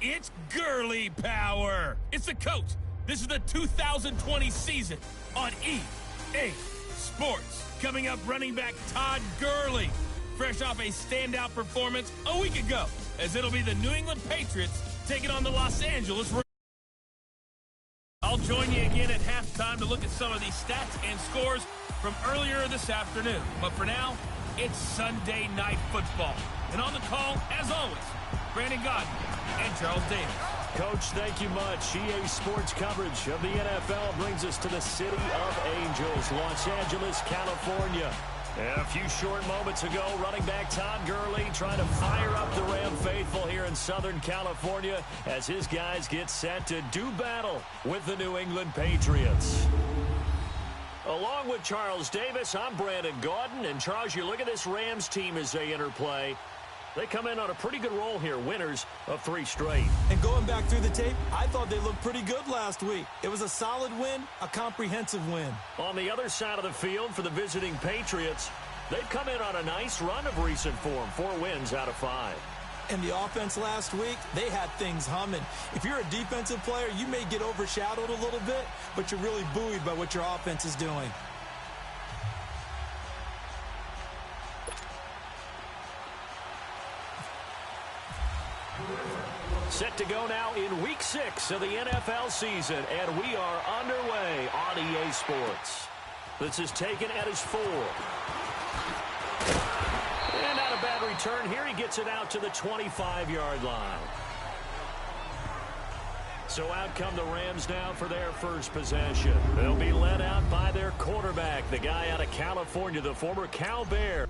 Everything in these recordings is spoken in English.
It's Gurley power. It's the coach. This is the 2020 season on EA Sports. Coming up, running back Todd Gurley, fresh off a standout performance a week ago, as it'll be the New England Patriots taking on the Los Angeles Rams. I'll join you again at halftime to look at some of these stats and scores from earlier this afternoon. But for now, it's Sunday Night Football. And on the call, as always, Brandon Godden and Charles Davis. Coach, thank you much. EA Sports coverage of the NFL brings us to the City of Angels, Los Angeles, California. A few short moments ago, running back Todd Gurley trying to fire up the Ram faithful here in Southern California as his guys get set to do battle with the New England Patriots. Along with Charles Davis, I'm Brandon Gaudin. And Charles, you look at this Rams team as they interplay. They come in on a pretty good roll here, winners of 3 straight. And going back through the tape, I thought they looked pretty good last week. It was a solid win, a comprehensive win. On the other side of the field for the visiting Patriots, they've come in on a nice run of recent form, 4 wins out of 5. And the offense last week, they had things humming. If you're a defensive player, you may get overshadowed a little bit, but you're really buoyed by what your offense is doing. Set to go now in Week 6 of the NFL season, and we are underway on EA Sports. This is taken at his 4. And not a bad return here. He gets it out to the 25-yard line. So out come the Rams now for their first possession. They'll be led out by their quarterback, the guy out of California, the former Cal Bear.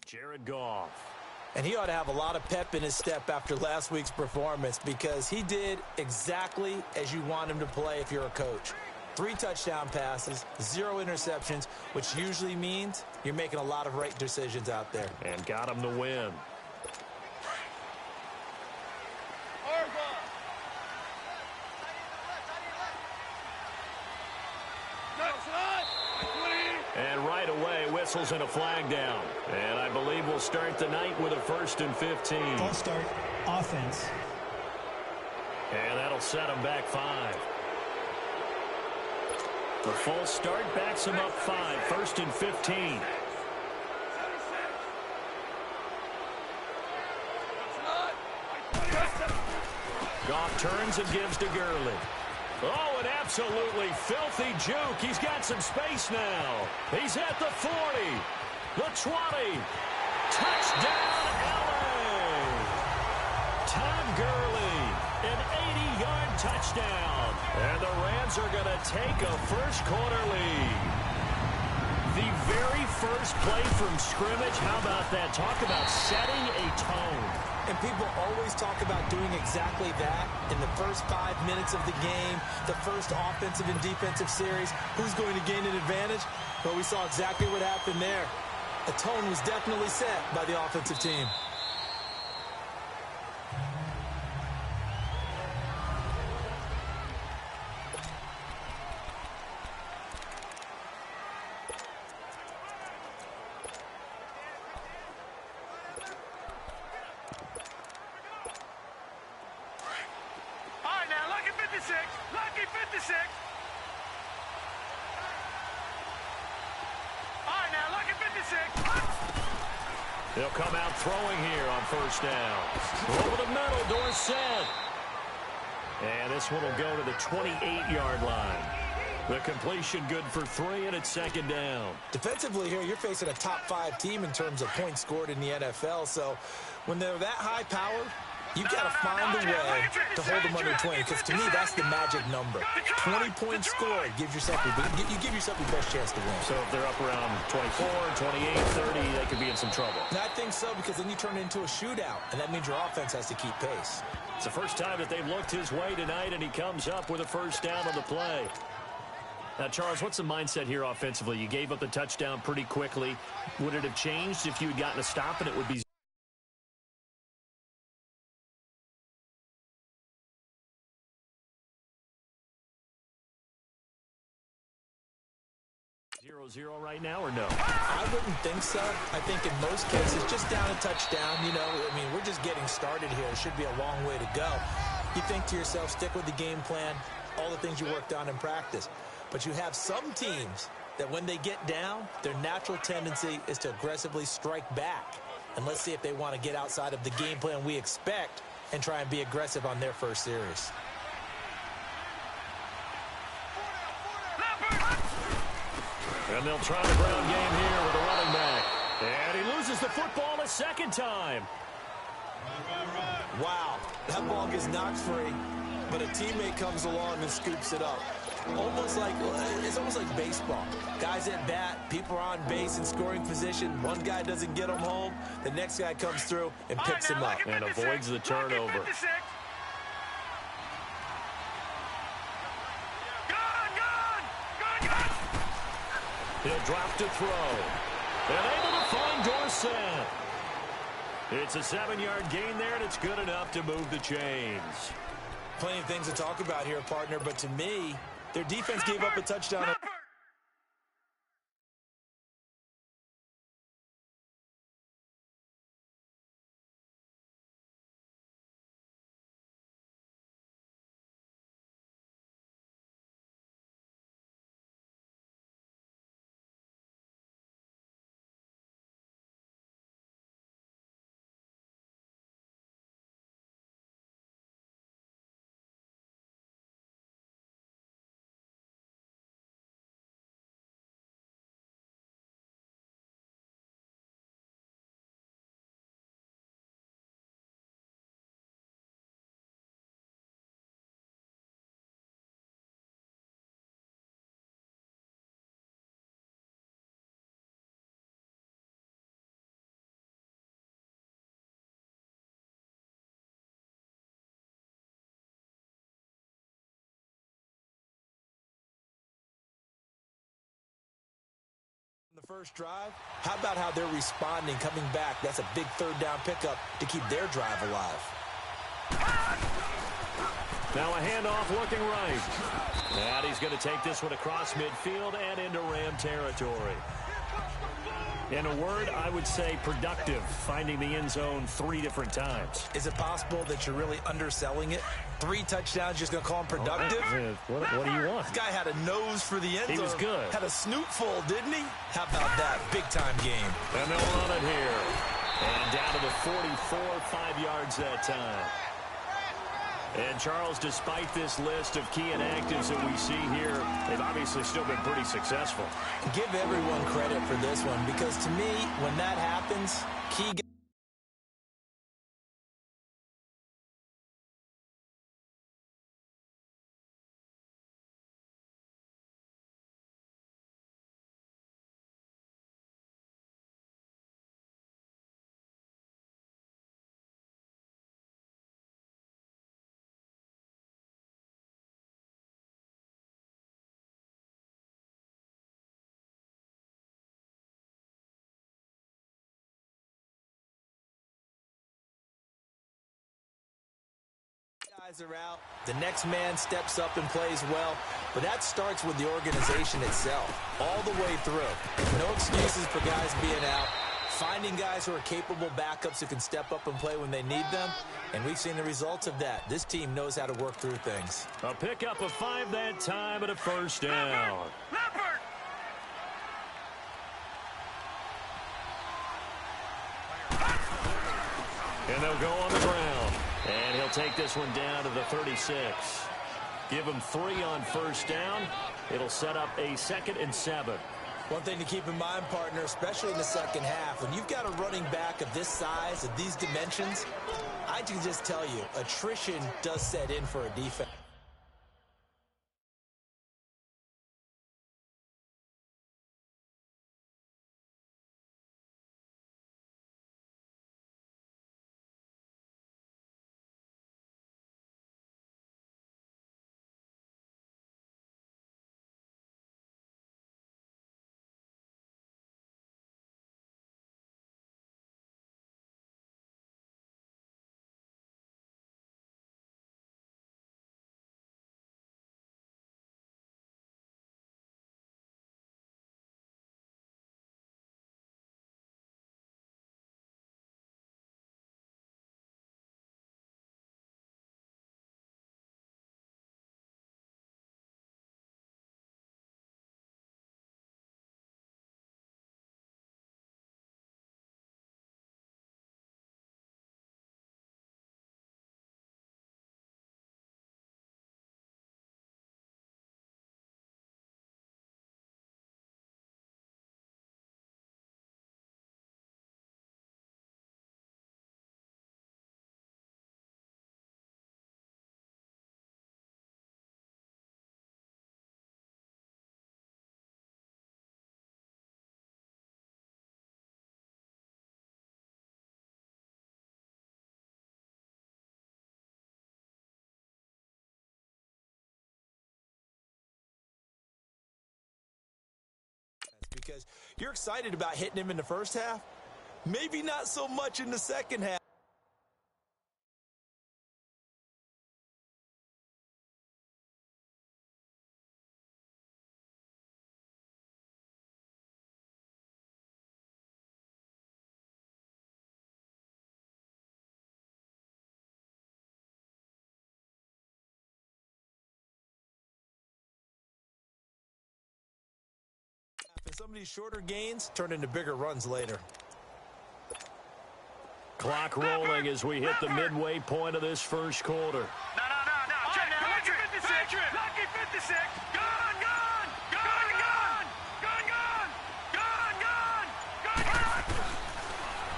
Jared Goff. And he ought to have a lot of pep in his step after last week's performance because he did exactly as you want him to play if you're a coach. 3 touchdown passes, 0 interceptions, which usually means you're making a lot of right decisions out there. And got him the win. And right away, whistles and a flag down. And I believe we'll start the night with a 1st and 15. False start, offense. And that'll set them back 5. The false start backs them up 5, 1st and 15. Goff turns and gives to Gurley. Oh, an absolutely filthy juke. He's got some space now. He's at the 40, the 20. Touchdown, LA. Todd Gurley, an 80-yard touchdown. And the Rams are going to take a first-quarter lead. The very first play from scrimmage, how about that? Talk about setting a tone. And people always talk about doing exactly that in the first 5 minutes of the game, the first offensive and defensive series. Who's going to gain an advantage? Well, we saw exactly what happened there. The tone was definitely set by the offensive team. 56. All right, now look at 56. They'll come out throwing here on first down. Over the middle, Dorsett. And this one will go to the 28-yard line. The completion good for 3, and it's second down. Defensively here, you're facing a top 5 team in terms of points scored in the NFL. So when they're that high powered, you've got to find a way to hold them under 20. Because to me, that's the magic number. 20 points scored gives yourself you give yourself the best chance to win. So if they're up around 24, 28, 30, they could be in some trouble. And I think so, because then you turn it into a shootout, and that means your offense has to keep pace. It's the first time that they've looked his way tonight, and he comes up with a first down on the play. Now, Charles, what's the mindset here offensively? You gave up the touchdown pretty quickly. Would it have changed if you had gotten a stop and it would be 0-0 right now, or no? I wouldn't think so. I think in most cases, just down a touchdown, you know, I mean, we're just getting started here. It should be a long way to go. You think to yourself, stick with the game plan, all the things you worked on in practice. But you have some teams that when they get down, their natural tendency is to aggressively strike back. And let's see if they want to get outside of the game plan we expect and try and be aggressive on their first series. And they'll try the ground game here with the running back. And he loses the football a second time. Wow, that ball gets knocked free, but a teammate comes along and scoops it up. It's almost like baseball. Guys at bat, people are on base in scoring position. One guy doesn't get him home. The next guy comes through and picks him up. And avoids the turnover. He'll drop to throw. And able to find Dorsett. It's a 7-yard gain there, and it's good enough to move the chains. Plenty of things to talk about here, partner, but to me, their defense gave up a touchdown. The first drive, how about how they're responding, coming back? That's a big third down pickup to keep their drive alive. Now a handoff looking right. And he's going to take this one across midfield and into Ram territory. In a word, I would say productive, finding the end zone 3 different times. Is it possible that you're really underselling it? 3 touchdowns, just going to call him productive? What do you want? This guy had a nose for the end zone. He was good. Had a snoot full, didn't he? How about that? Big-time game. And they'll run it here. And down to the 44, 5 yards that time. And, Charles, despite this list of key inactives that we see here, they've obviously still been pretty successful. Give everyone credit for this one, because to me, when that happens, key guys. Are out. The next man steps up and plays well, but that starts with the organization itself, all the way through. No excuses for guys being out. finding guys who are capable backups who can step up and play when they need them, and we've seen the results of that. This team knows how to work through things. A pickup of 5 that time and a first down. Leopard! And they'll go on the ground. And he'll take this one down to the 36. Give him 3 on first down. It'll set up a 2nd and 7. One thing to keep in mind, partner, especially in the second half, when you've got a running back of this size, of these dimensions, I can just tell you, attrition does set in for a defense. Because you're excited about hitting him in the first half, maybe not so much in the second half. And some of these shorter gains turn into bigger runs later. Clock rolling as we hit the midway point of this first quarter. No. Check, lucky 56. Lucky 56. Gone.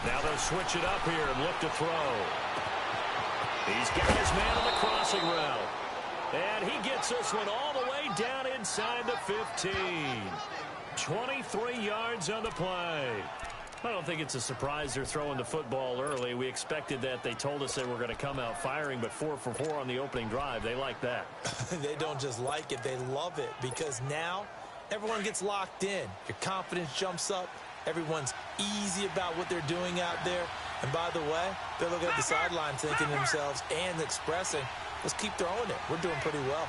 Now they'll switch it up here and look to throw. He's got his man on the crossing route. And he gets this one all the way down inside the 15. 23 yards on the play. I don't think it's a surprise they're throwing the football early. We expected that. They told us they were going to come out firing, but 4 for 4 on the opening drive. They like that. They don't just like it, they love it, because now everyone gets locked in. Your confidence jumps up. Everyone's easy about what they're doing out there. And by the way, they're looking at the sideline thinking to themselves and expressing, let's keep throwing it. We're doing pretty well.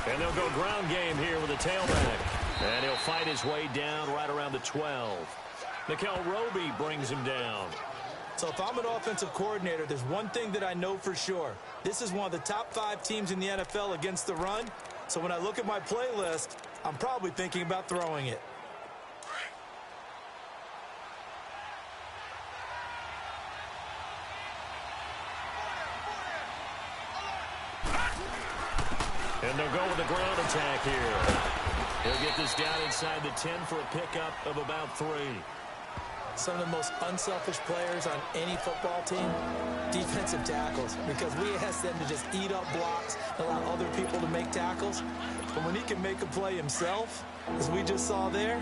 And they'll go ground game here with a tailback. And he'll fight his way down right around the 12. Nickel Roby brings him down. So if I'm an offensive coordinator, there's one thing that I know for sure. This is one of the top 5 teams in the NFL against the run. So when I look at my playlist, I'm probably thinking about throwing it. And they'll go with the ground attack here. He'll get this down inside the 10 for a pickup of about 3. Some of the most unselfish players on any football team, defensive tackles, because we ask them to just eat up blocks, allow other people to make tackles. But when he can make a play himself, as we just saw there,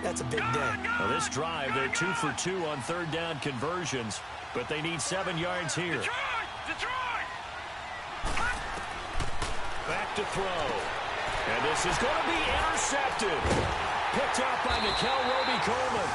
that's a big day. Now this drive, they're 2 for 2 on third down conversions, but they need 7 yards here. Detroit! Back to throw. And this is going to be intercepted. Picked up by Nickel Roby-Coleman.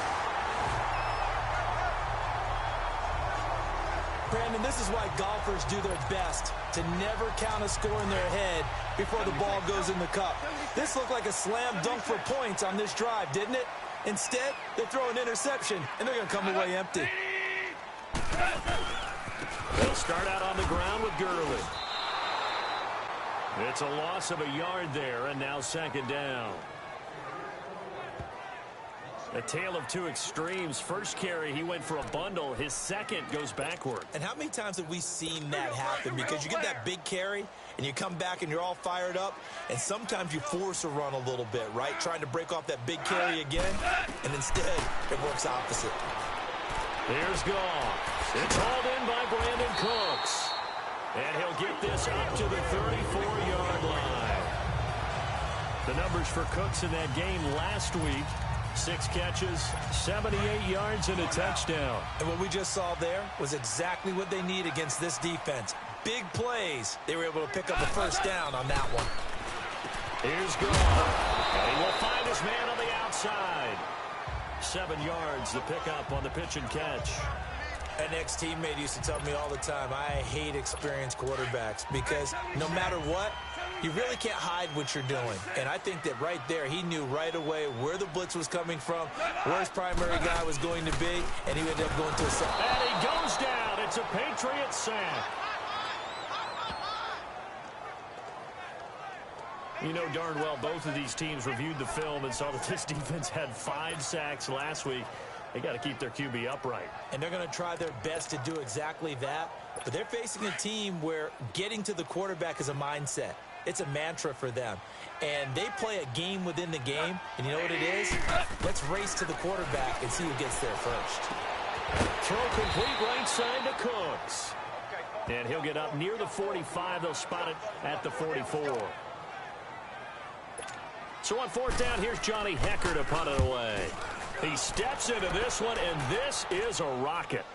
Brandon, this is why golfers do their best to never count a score in their head before the ball goes in the cup. This looked like a slam dunk for points on this drive, didn't it? Instead, they throw an interception, and they're going to come away empty. They'll start out on the ground with Gurley. It's a loss of a yard there, and now second down. A tale of two extremes. First carry, he went for a bundle. His second goes backward. And how many times have we seen that happen? Because you get that big carry, and you come back and you're all fired up, and sometimes you force a run a little bit, right? Trying to break off that big carry again, and instead it works opposite. Here's Goff. It's hauled in by Brandon Cooks. And he'll get this up to the 34-yard line. The numbers for Cooks in that game last week: 6 catches, 78 yards, and a touchdown. And what we just saw there was exactly what they need against this defense. Big plays. They were able to pick up a first down on that one. Here's Goff. And he will find his man on the outside. 7 yards, the pickup on the pitch and catch. An ex-teammate used to tell me all the time, I hate experienced quarterbacks because no matter what, you really can't hide what you're doing. And I think that right there, he knew right away where the blitz was coming from, where his primary guy was going to be, and he ended up going to a sack. And he goes down. It's a Patriot sack. You know darn well both of these teams reviewed the film and saw that this defense had 5 sacks last week. They got to keep their QB upright. And they're going to try their best to do exactly that. But they're facing a team where getting to the quarterback is a mindset. It's a mantra for them. And they play a game within the game. And you know what it is? Let's race to the quarterback and see who gets there first. Throw complete right side to Cooks. And he'll get up near the 45. They'll spot it at the 44. So on fourth down, here's Johnny Hecker to punt it away. He steps into this one, and this is a rocket.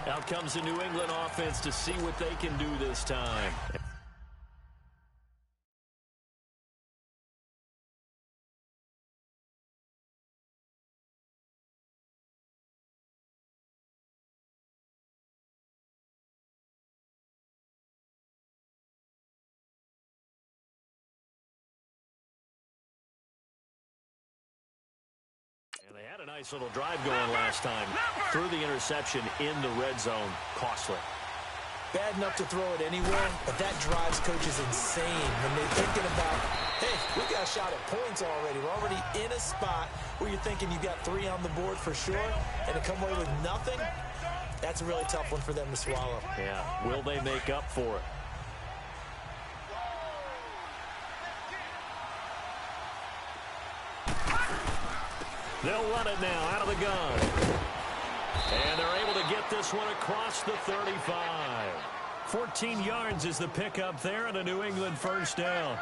Out comes the New England offense to see what they can do this time. And they had a nice little drive going last time. Threw the interception in the red zone. Costly. Bad enough to throw it anywhere, but that drives coaches insane when they're thinking about, hey, we got a shot at points already. We're already in a spot where you're thinking you got 3 on the board for sure, and to come away with nothing, that's a really tough one for them to swallow. Yeah, will they make up for it? They'll run it now out of the gun. And they're able to get this one across the 35. 14 yards is the pickup there and a New England first down.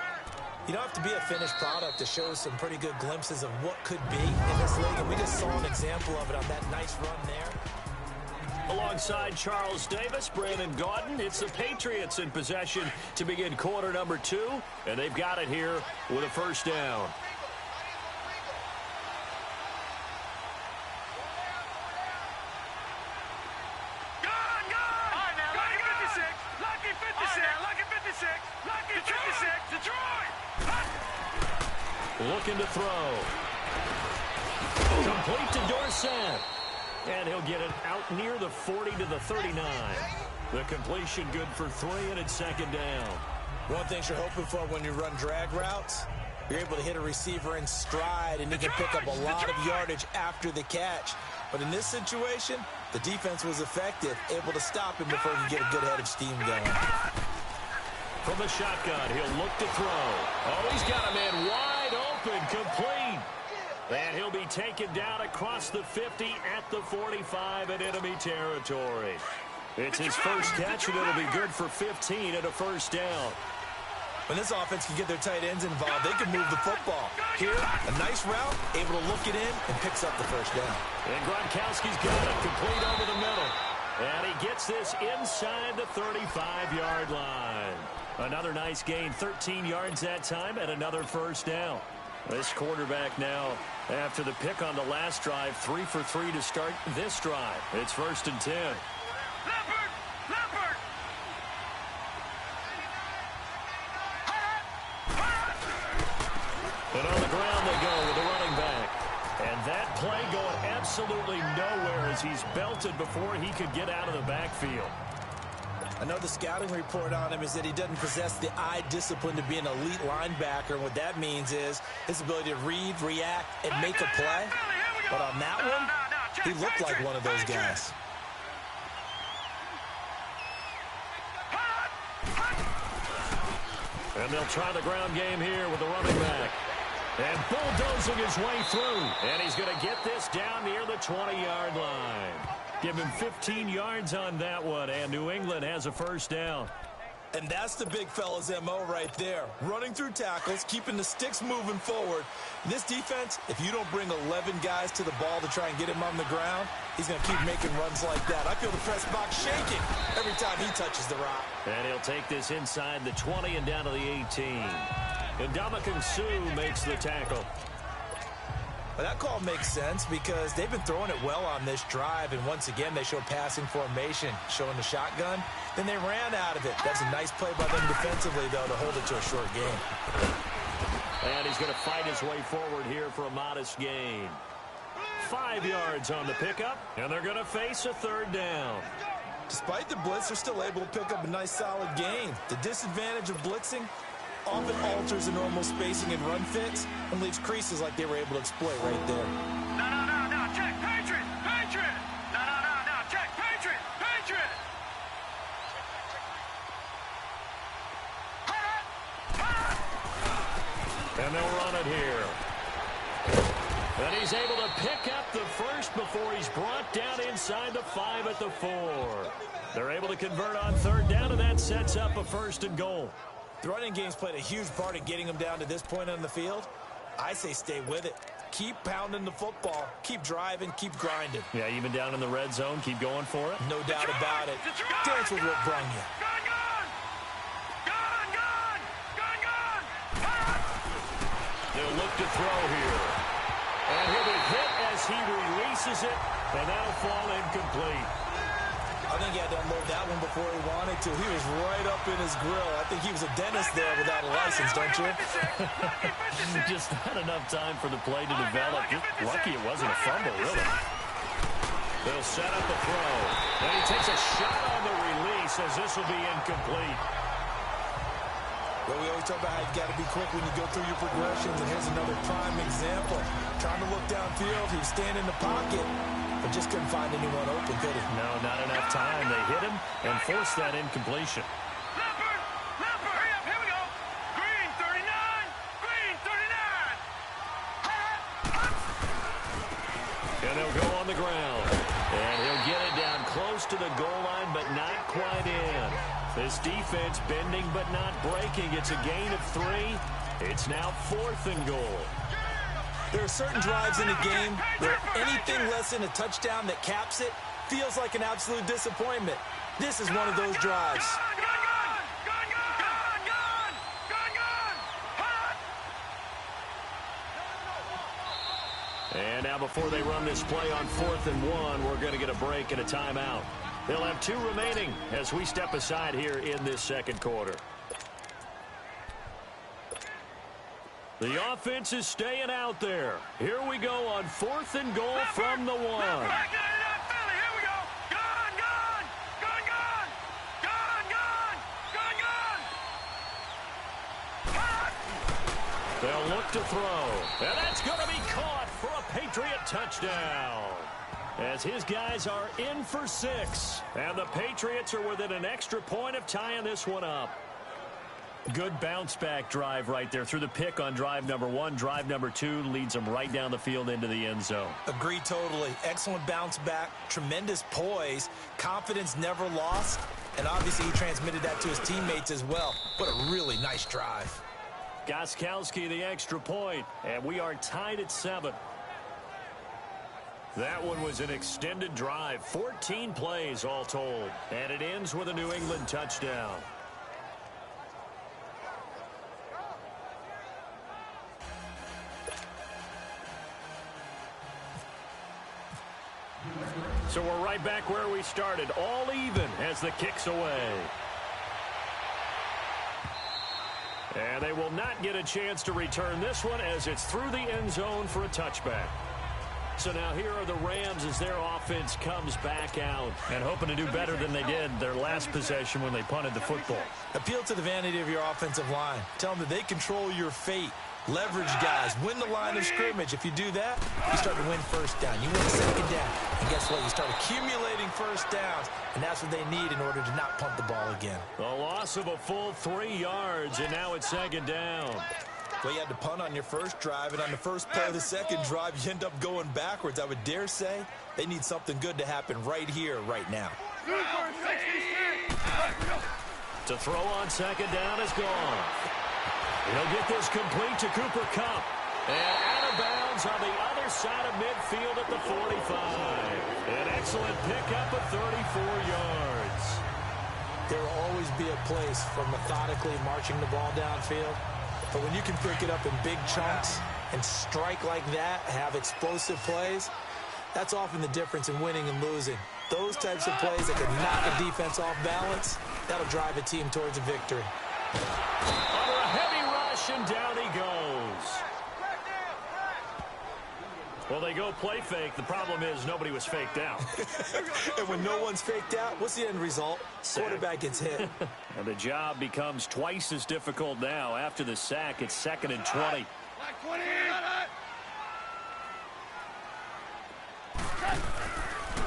You don't have to be a finished product to show some pretty good glimpses of what could be in this league, and we just saw an example of it on that nice run there. Alongside Charles Davis, Brandon Gaudin, it's the Patriots in possession to begin quarter number 2, and they've got it here with a first down. Looking to throw. Complete to Dorsett. And he'll get it out near the 40 to the 39. The completion good for 3, and it's second down. One thing you're hoping for when you run drag routes, you're able to hit a receiver in stride, and you can pick up a lot of yardage after the catch. But in this situation, the defense was effective, able to stop him before he could get a good head of steam going. From the shotgun, he'll look to throw. Oh, he's got a man wide open, complete. And he'll be taken down across the 50 at the 45 in enemy territory. It's his first catch, and it'll be good for 15 and a first down. When this offense can get their tight ends involved, they can move the football. Here, a nice route, able to look it in, and picks up the first down. And Gronkowski's got it complete over the middle. And he gets this inside the 35-yard line. Another nice gain, 13 yards that time, and another first down. This quarterback now, after the pick on the last drive, 3 for 3 to start this drive. It's 1st and 10. Leopard! And on the ground they go with the running back. And that play going absolutely nowhere as he's belted before he could get out of the backfield. I know the scouting report on him is that he doesn't possess the eye discipline to be an elite linebacker. And what that means is his ability to read, react, and make a play. But on that one, he looked like one of those guys. And they'll try the ground game here with the running back. And bulldozing his way through. And he's going to get this down near the 20-yard line. Give him 15 yards on that one, and New England has a 1st down. And that's the big fella's MO right there. Running through tackles, keeping the sticks moving forward. This defense, if you don't bring 11 guys to the ball to try and get him on the ground, he's going to keep making runs like that. I feel the press box shaking every time he touches the rock. And he'll take this inside the 20 and down to the 18. And Ndamukong Suh makes the tackle. Well, that call makes sense because they've been throwing it well on this drive, and once again they show passing formation, showing the shotgun. Then they ran out of it. That's a nice play by them defensively, though, to hold it to a short game. And he's going to fight his way forward here for a modest gain. 5 yards on the pickup, and they're going to face a 3rd down. Despite the blitz, they're still able to pick up a nice solid gain. The disadvantage of blitzing often alters the normal spacing and run fits and leaves creases like they were able to exploit right there. No, check, Patriot! No, check, Patriot! And they'll run it here. And he's able to pick up the 1st before he's brought down inside the 5 at the 4. They're able to convert on 3rd down, and that sets up a 1st and goal. The running game's played a huge part in getting them down to this point on the field. I say stay with it. Keep pounding the football. Keep driving. Keep grinding. Yeah, even down in the red zone, keep going for it. No doubt about it. Dance with what brung you. They'll look to throw here. And he'll be hit as he releases it, and that'll fall incomplete. I think he had to unload that one before he wanted to. He was right up in his grill. I think he was a dentist there without a license, don't you? Just not enough time for the play to develop. Just lucky it wasn't a fumble, really. They'll set up the throw. And he takes a shot on the release as this will be incomplete. Well, we always talk about how you got to be quick when you go through your progressions, and here's another prime example. Trying to look downfield, he was standing in the pocket, but just couldn't find anyone open, could he? No, not enough time. They hit him and forced that incompletion. Leopard! Hurry up, here we go! Green 39! And they'll go on the ground. And he'll get it down close to the goal line, but not quite in. This defense bending but not breaking. It's a gain of 3. It's now 4th and goal. There are certain drives in a game where anything less than a touchdown that caps it feels like an absolute disappointment. This is one of those drives. And now before they run this play on 4th and 1, we're going to get a break and a timeout. They'll have 2 remaining as we step aside here in this 2nd quarter. The offense is staying out there. Here we go on 4th and goal from the 1. They'll look to throw. And that's going to be caught for a Patriot touchdown. As his guys are in for 6. And the Patriots are within an extra point of tying this one up. Good bounce-back drive right there. Through the pick on drive number 1. Drive number 2 leads them right down the field into the end zone. Agreed totally. Excellent bounce back. Tremendous poise. Confidence never lost. And obviously he transmitted that to his teammates as well. What a really nice drive. Gostkowski the extra point. And we are tied at 7. That one was an extended drive. 14 plays all told. And it ends with a New England touchdown. So we're right back where we started, all even as the kick's away. And they will not get a chance to return this one as it's through the end zone for a touchback. So now here are the Rams as their offense comes back out and hoping to do better than they did their last possession when they punted the football. Appeal to the vanity of your offensive line. Tell them that they control your fate. Leverage guys. Win the line of scrimmage. If you do that, you start to win first down. You win second down. And guess what? You start accumulating first downs. And that's what they need in order to not punt the ball again. A loss of a full 3 yards, and now it's second down. Well, you had to punt on your first drive, and on the first play of the second drive, you end up going backwards. I would dare say they need something good to happen right here, right now. To throw on second down is gone. He'll get this complete to Cooper Kupp. And out of bounds on the other side of midfield at the 45. An excellent pickup of 34 yards. There will always be a place for methodically marching the ball downfield. But when you can pick it up in big chunks and strike like that, have explosive plays, that's often the difference in winning and losing. Those types of plays that can knock a defense off balance, that'll drive a team towards a victory. Under a heavy rush, and down he goes. Well, they go play fake. The problem is nobody was faked out. And when no one's faked out, what's the end result? Quarterback gets hit. And the job becomes twice as difficult now. After the sack, it's 2nd and 20.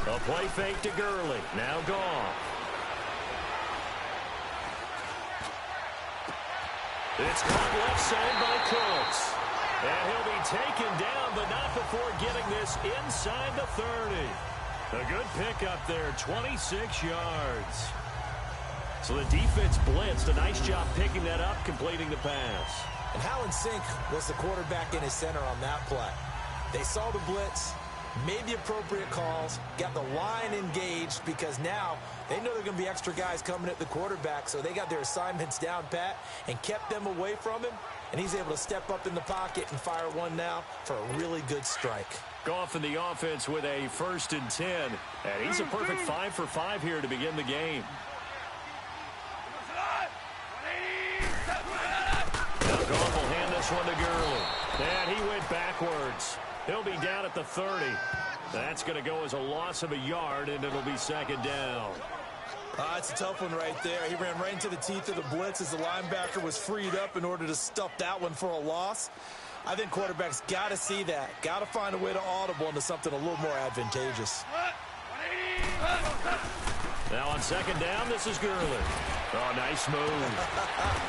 A play fake to Gurley. Now gone. It's caught left side by Cooks. And he'll be taken down, but not before getting this inside the 30. A good pickup there, 26 yards. So the defense blitzed. A nice job picking that up, completing the pass. And how in sync was the quarterback in his center on that play? They saw the blitz, made the appropriate calls, got the line engaged because now they know there are going to be extra guys coming at the quarterback, so they got their assignments down pat and kept them away from him. And he's able to step up in the pocket and fire one now for a really good strike. Goff in the offense with a 1st and 10. And he's a perfect 5 for 5 here to begin the game. Now Goff will hand this one to Gurley. And he went backwards. He'll be down at the 30. That's going to go as a loss of a yard, and it'll be 2nd down. It's a tough one right there. He ran right into the teeth of the blitz as the linebacker was freed up in order to stuff that one for a loss. I think quarterbacks got to see that. Got to find a way to audible into something a little more advantageous. Now on 2nd down, this is Gurley. Oh, nice move.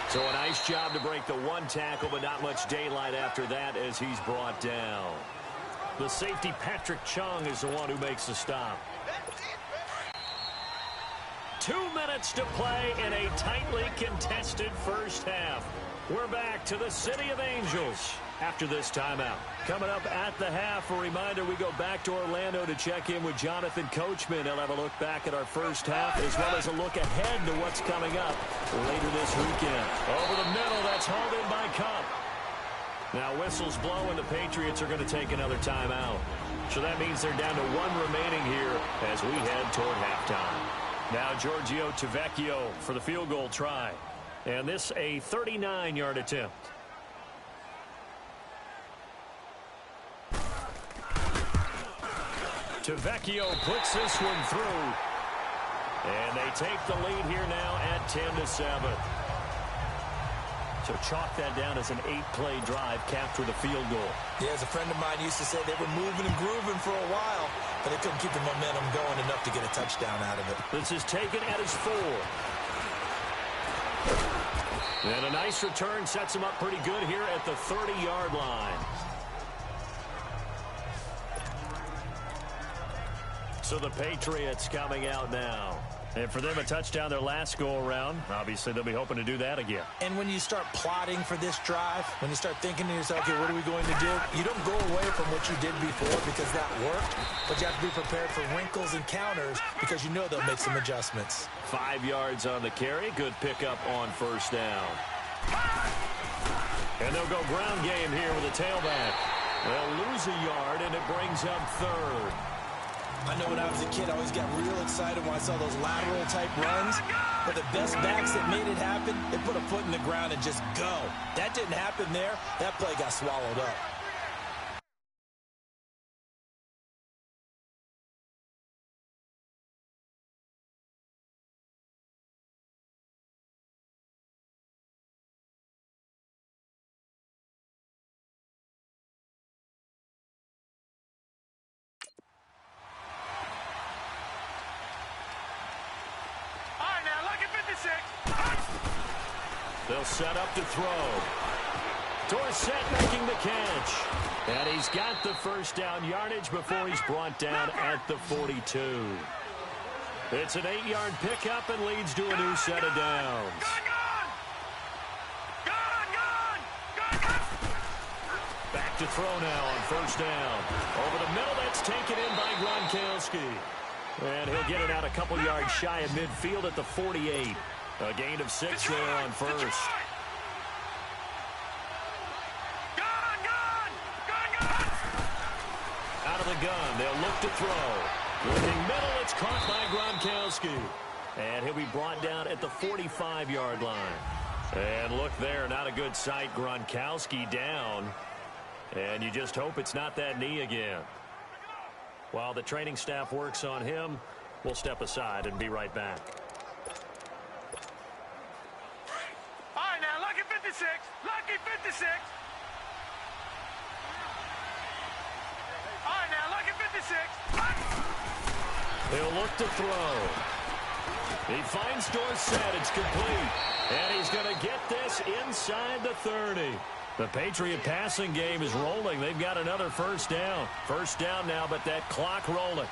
So a nice job to break the one tackle, but not much daylight after that as he's brought down. The safety, Patrick Chung, is the one who makes the stop. 2 minutes to play in a tightly contested first half. We're back to the City of Angels after this timeout. Coming up at the half, a reminder, we go back to Orlando to check in with Jonathan Coachman. He'll have a look back at our first half as well as a look ahead to what's coming up later this weekend. Over the middle, that's hauled in by Kupp. Now whistles blow and the Patriots are going to take another timeout. So that means they're down to 1 remaining here as we head toward halftime. Now Giorgio Tavecchio for the field goal try. And this a 39-yard attempt. Tavecchio puts this one through. And they take the lead here now at 10-7. So chalk that down as an 8-play drive capped with a field goal. Yeah, as a friend of mine used to say, they were moving and grooving for a while, but they couldn't keep the momentum going enough to get a touchdown out of it. This is taken at his 4. And a nice return sets him up pretty good here at the 30-yard line. So the Patriots coming out now. And for them, a touchdown their last go-around. Obviously, they'll be hoping to do that again. And when you start plotting for this drive, when you start thinking to yourself, okay, what are we going to do? You don't go away from what you did before because that worked, but you have to be prepared for wrinkles and counters because you know they'll make some adjustments. 5 yards on the carry. Good pickup on first down. And they'll go ground game here with a tailback. They'll lose a yard, and it brings up 3rd. I know when I was a kid, I always got real excited when I saw those lateral-type runs. But the best backs that made it happen, they put a foot in the ground and just go. That didn't happen there. That play got swallowed up. They'll set up to throw. Dorsett making the catch. And he's got the first down yardage before he's brought down at the 42. It's an 8-yard pickup and leads to a new set of downs. Back to throw now on first down. Over the middle, that's taken in by Gronkowski. And he'll get it out a couple yards shy of midfield at the 48. A gain of 6 there on first. Out of the gun, they'll look to throw. Looking middle, it's caught by Gronkowski. And he'll be brought down at the 45-yard line. And look there, not a good sight. Gronkowski down. And you just hope it's not that knee again. While the training staff works on him, we'll step aside and be right back. Lucky 56. All right, now, lucky 56. He'll look to throw. He finds Dorsett. It's complete. And he's going to get this inside the 30. The Patriot passing game is rolling. They've got another first down. First down now, but that clock rolling.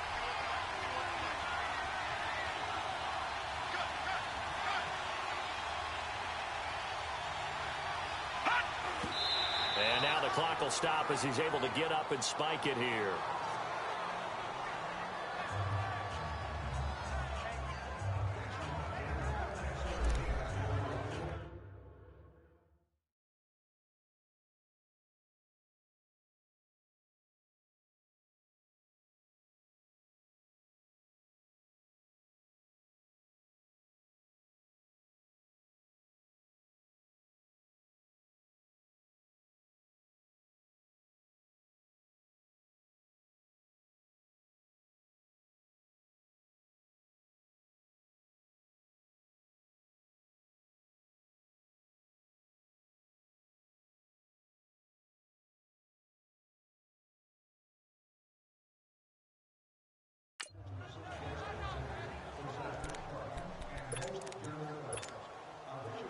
Clock will stop as he's able to get up and spike it here.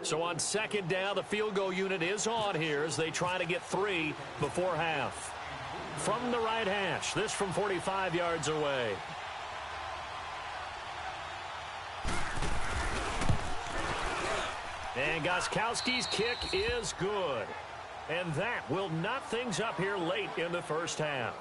So on second down, the field goal unit is on here as they try to get 3 before half. From the right hash, this from 45 yards away. And Gostkowski's kick is good. And that will knot things up here late in the first half.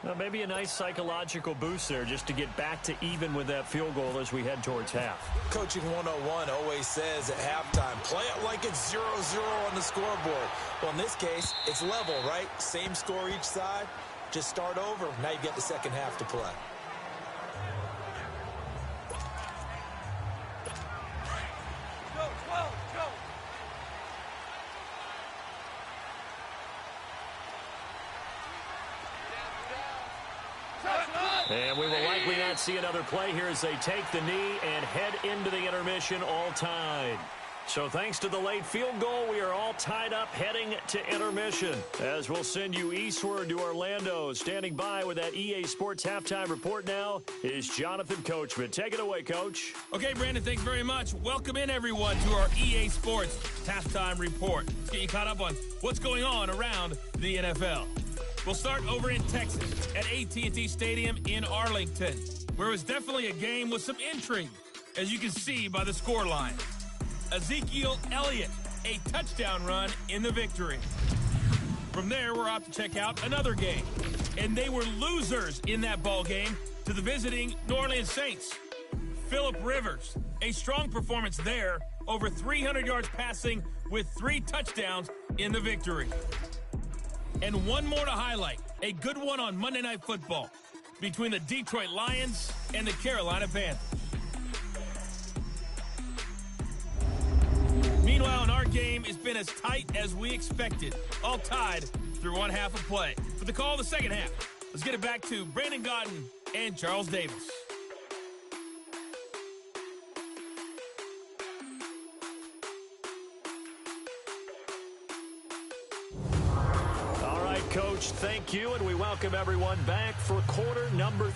Well, maybe a nice psychological boost there just to get back to even with that field goal as we head towards half. Coaching 101 always says at halftime, play it like it's 0-0 on the scoreboard. Well, in this case, it's level, right? Same score each side. Just start over. Now you get the second half to play. And we will likely not see another play here as they take the knee and head into the intermission all tied. So thanks to the late field goal, we are all tied up heading to intermission. As we'll send you eastward to Orlando. Standing by with that EA Sports halftime report now is Jonathan Coachman. Take it away, Coach. Okay, Brandon, thanks very much. Welcome in, everyone, to our EA Sports halftime report. Let's get you caught up on what's going on around the NFL. We'll start over in Texas at AT&T Stadium in Arlington, where it was definitely a game with some intrigue, as you can see by the scoreline. Ezekiel Elliott, a touchdown run in the victory. From there, we're off to check out another game, and they were losers in that ball game to the visiting New Orleans Saints. Phillip Rivers, a strong performance there, over 300 yards passing with 3 touchdowns in the victory. And one more to highlight, a good one on Monday Night Football, between the Detroit Lions and the Carolina Panthers. Meanwhile, in our game, it's been as tight as we expected, all tied through one half of play. For the call of the second half, let's get it back to Brandon Gaudin and Charles Davis. All right, Coach, thank you, and we welcome everyone back for quarter number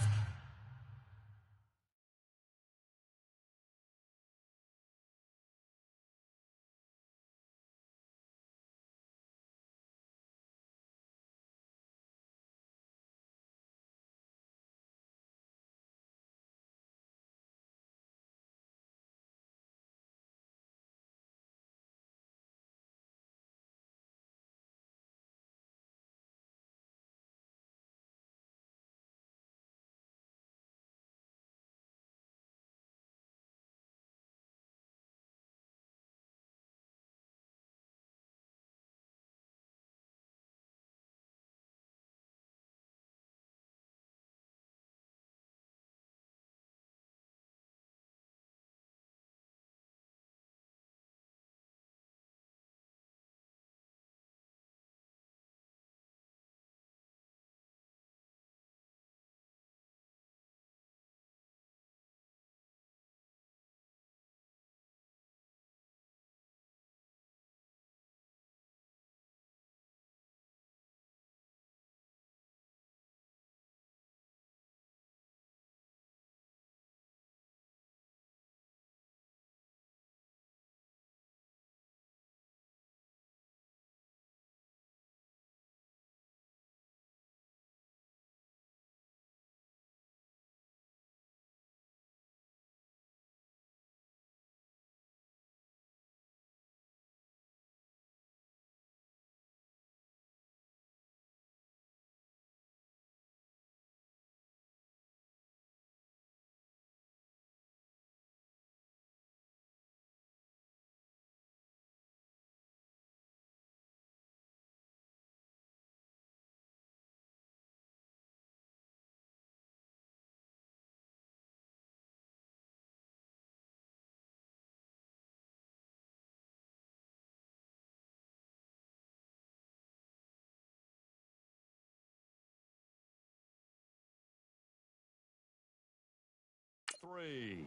3.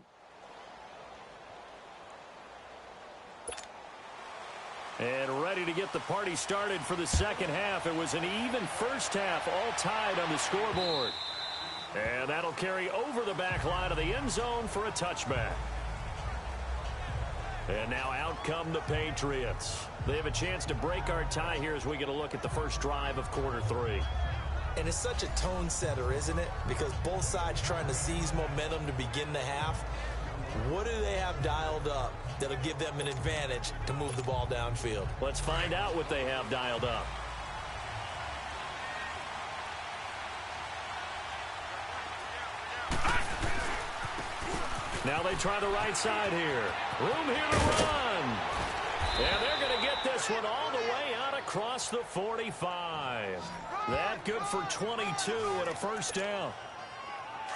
And ready to get the party started for the second half. It was an even first half, all tied on the scoreboard. And that'll carry over the back line of the end zone for a touchback. And now out come the Patriots. They have a chance to break our tie here as we get a look at the first drive of quarter 3. And it's such a tone setter, isn't it? Because both sides trying to seize momentum to begin the half. What do they have dialed up that'll give them an advantage to move the ball downfield? Let's find out what they have dialed up. Now they try the right side here. Room here to run. And they're going to get this one all the way out across the 45. That good for 22 and a first down.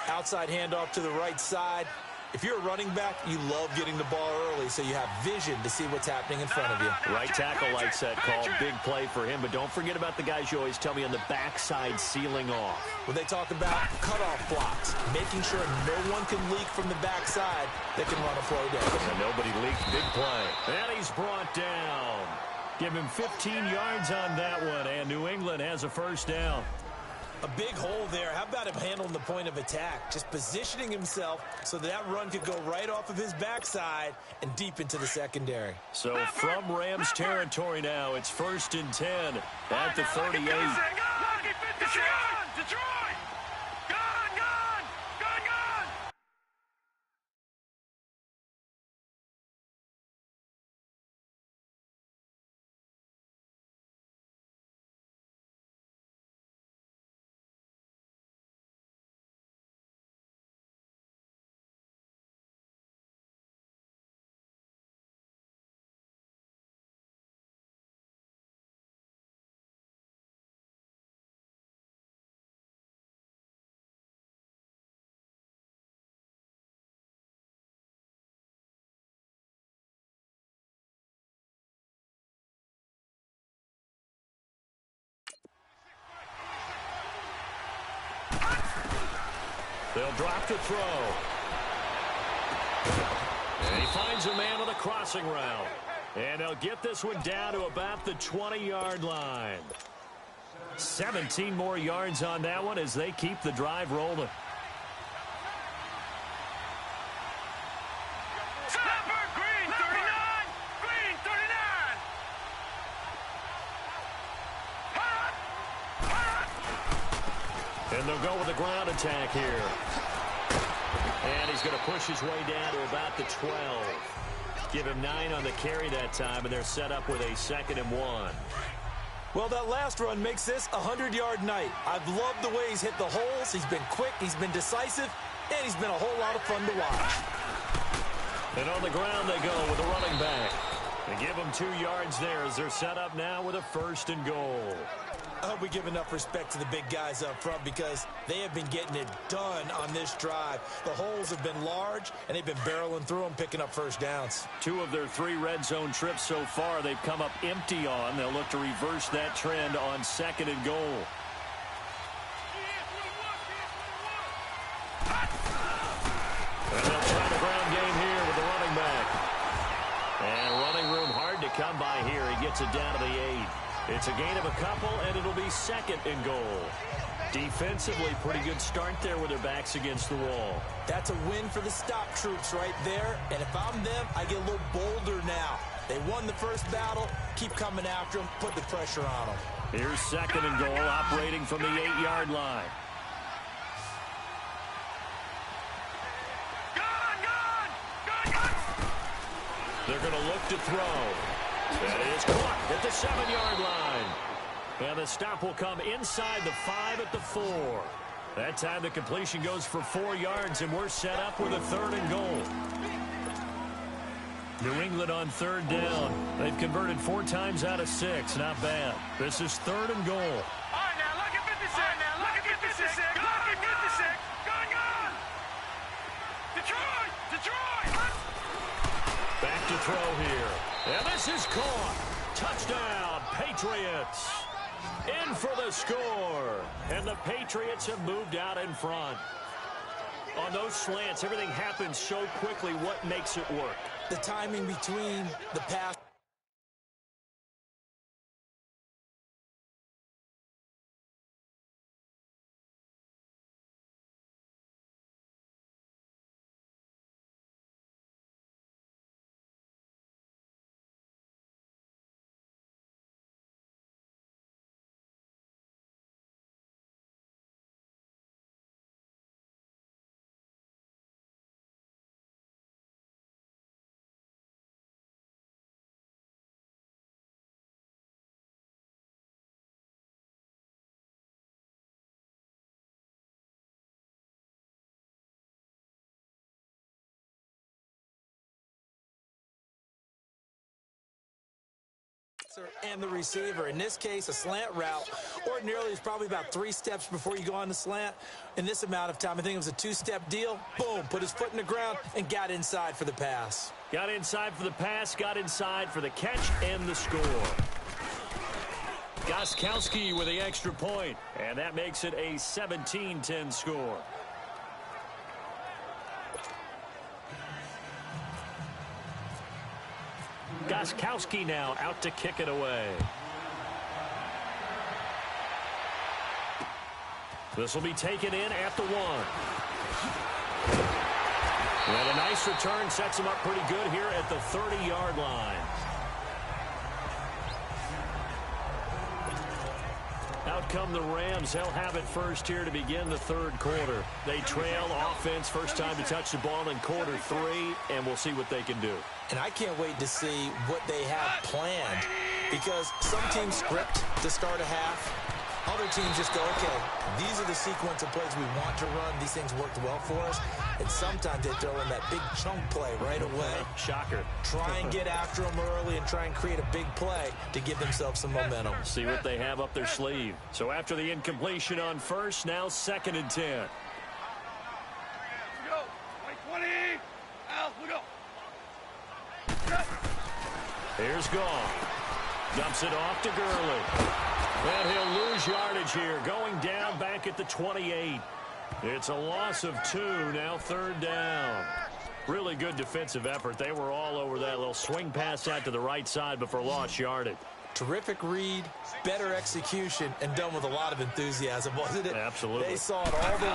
Outside handoff to the right side. If you're a running back, you love getting the ball early so you have vision to see what's happening in front of you. Right tackle likes that call. Big play for him, but don't forget about the guys you always tell me on the backside sealing off. When they talk about cutoff blocks, making sure no one can leak from the backside that can run a play down. And nobody leaked. Big play. And he's brought down. Give him 15 yards on that one, and New England has a first down. A big hole there. How about him handling the point of attack? Just positioning himself so that run could go right off of his backside and deep into the secondary. So from Rams territory now, it's 1st and 10 at the 38. They'll drop to throw. And he finds a man on the crossing route. And they'll get this one down to about the 20-yard line. 17 more yards on that one as they keep the drive rolling. Snapper, green 39. Green 39. And they'll go with a ground attack here. And he's going to push his way down to about the 12. Give him 9 on the carry that time, and they're set up with a 2nd and 1. Well, that last run makes this a 100-yard night. I've loved the way he's hit the holes. He's been quick, he's been decisive, and he's been a whole lot of fun to watch. And on the ground they go with a running back. They give him 2 yards there as they're set up now with a 1st and goal. I hope we give enough respect to the big guys up front because they have been getting it done on this drive. The holes have been large, and they've been barreling through them, picking up first downs. 2 of their 3 red zone trips so far they've come up empty on. They'll look to reverse that trend on 2nd and goal. And they'll try the ground game here with the running back. And running room hard to come by here. He gets it down to the 8. It's a gain of a couple, and it'll be 2nd and goal. Defensively, pretty good start there with their backs against the wall. That's a win for the stop troops right there. And if I'm them, I get a little bolder now. They won the first battle. Keep coming after them. Put the pressure on them. Here's 2nd and goal, operating from the 8-yard line. They're going to look to throw. That is caught at the 7-yard line. And the stop will come inside the 5 at the 4. That time the completion goes for 4 yards, and we're set up with a 3rd and goal. New England on 3rd down. They've converted 4 times out of 6. Not bad. This is 3rd and goal. All right, now look at 56. Look at 56. Look at 56. Gone. Detroit. Back to throw here. And this is caught. Touchdown, Patriots. In for the score. And the Patriots have moved out in front. On those slants, everything happens so quickly. What makes it work? The timing between the pass. And the receiver. In this case, a slant route. Ordinarily, it's probably about 3 steps before you go on the slant. In this amount of time, I think it was a 2-step deal. Boom, put his foot in the ground and got inside for the pass. Got inside for the pass, got inside for the catch and the score. Gostkowski with the extra point, and that makes it a 17-10 score. Gostkowski now out to kick it away. This will be taken in at the 1. And a nice return sets him up pretty good here at the 30-yard line. Out come the Rams. They'll have it first here to begin the 3rd quarter. They trail offense, first time to touch the ball in quarter 3, and we'll see what they can do. And I can't wait to see what they have planned because some teams script to start a half. Other teams just go, okay, these are the sequence of plays we want to run. These things worked well for us. And sometimes they throw in that big chunk play right away. Shocker. Try and get after them early and try and create a big play to give themselves some momentum. See what they have up their sleeve. So after the incompletion on first, now 2nd and 10. We go. 20. Al, we go. Here's Goff. Dumps it off to Gurley. And he'll lose yardage here, going down back at the 28. It's a loss of 2, now 3rd down. Really good defensive effort. They were all over that little swing pass out to the right side, but for lost yardage. Terrific read, better execution, and done with a lot of enthusiasm, wasn't it? Absolutely. They saw it all the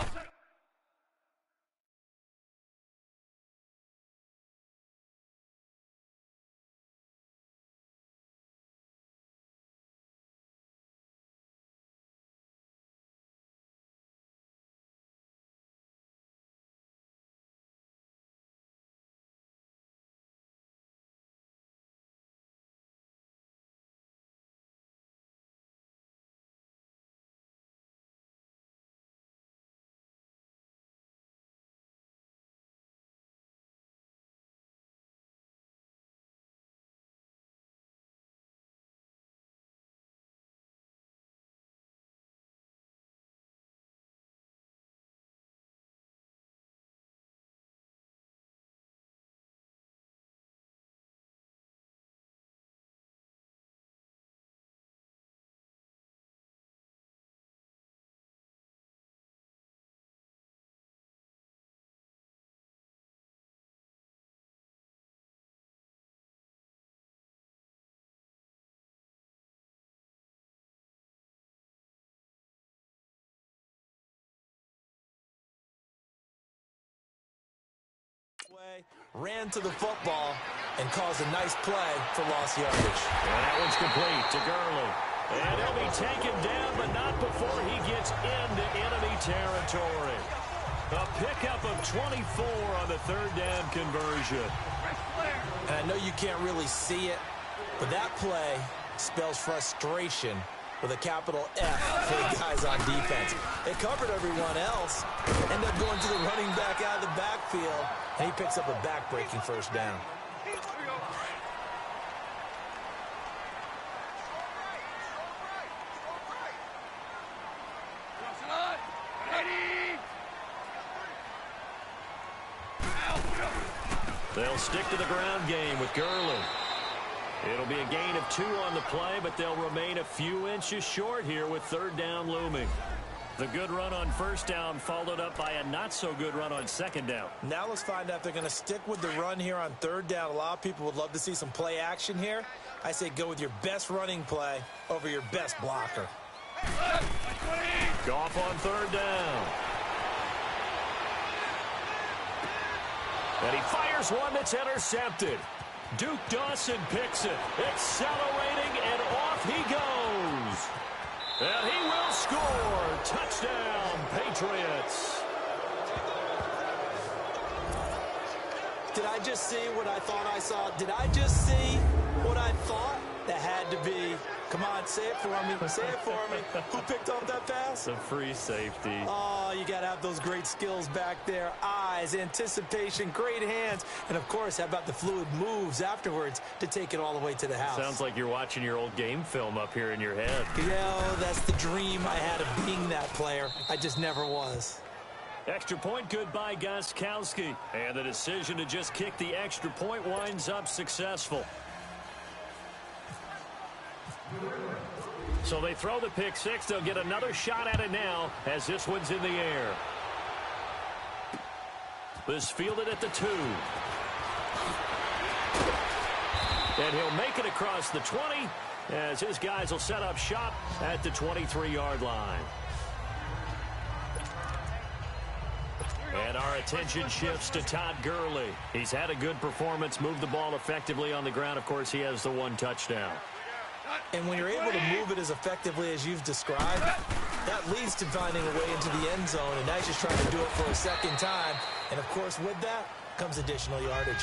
way, ran to the football, and caused a nice play for lost yardage. And that one's complete to Gurley. And he'll be taken down, but not before he gets into enemy territory. A pickup of 24 on the 3rd down conversion. And I know you can't really see it, but that play spells frustration with a capital F for the guys on defense. They covered everyone else, end up going to the running back out of the backfield, and he picks up a back-breaking 1st down. They'll stick to the ground game with Gurley. It'll be a gain of 2 on the play, but they'll remain a few inches short here with 3rd down looming. The good run on 1st down followed up by a not-so-good run on 2nd down. Now let's find out if they're going to stick with the run here on 3rd down. A lot of people would love to see some play action here. I say go with your best running play over your best blocker. Goff on 3rd down. And he fires one that's intercepted. Duke Dawson picks it, accelerating, and off he goes. And he will score. Touchdown, Patriots. Did I just see what I thought I saw? Did I just see what I thought? That had to be. Come on, say it for me. Say it for me. Who picked off that pass? A free safety. Oh, you got to have those great skills back there. Eyes, anticipation, great hands. And, of course, how about the fluid moves afterwards to take it all the way to the house? Sounds like you're watching your old game film up here in your head. Yeah, that's the dream I had of being that player. I just never was. Extra point good by Gostkowski. And the decision to just kick the extra point winds up successful. So they throw the pick 6. They'll get another shot at it now as this one's in the air. This fielded at the 2. And he'll make it across the 20 as his guys will set up shop at the 23-yard line. And our attention shifts to Todd Gurley. He's had a good performance, moved the ball effectively on the ground. Of course, he has the 1 touchdown. And when you're able to move it as effectively as you've described, that leads to finding a way into the end zone, and now he's just trying to do it for a 2nd time. And, of course, with that comes additional yardage.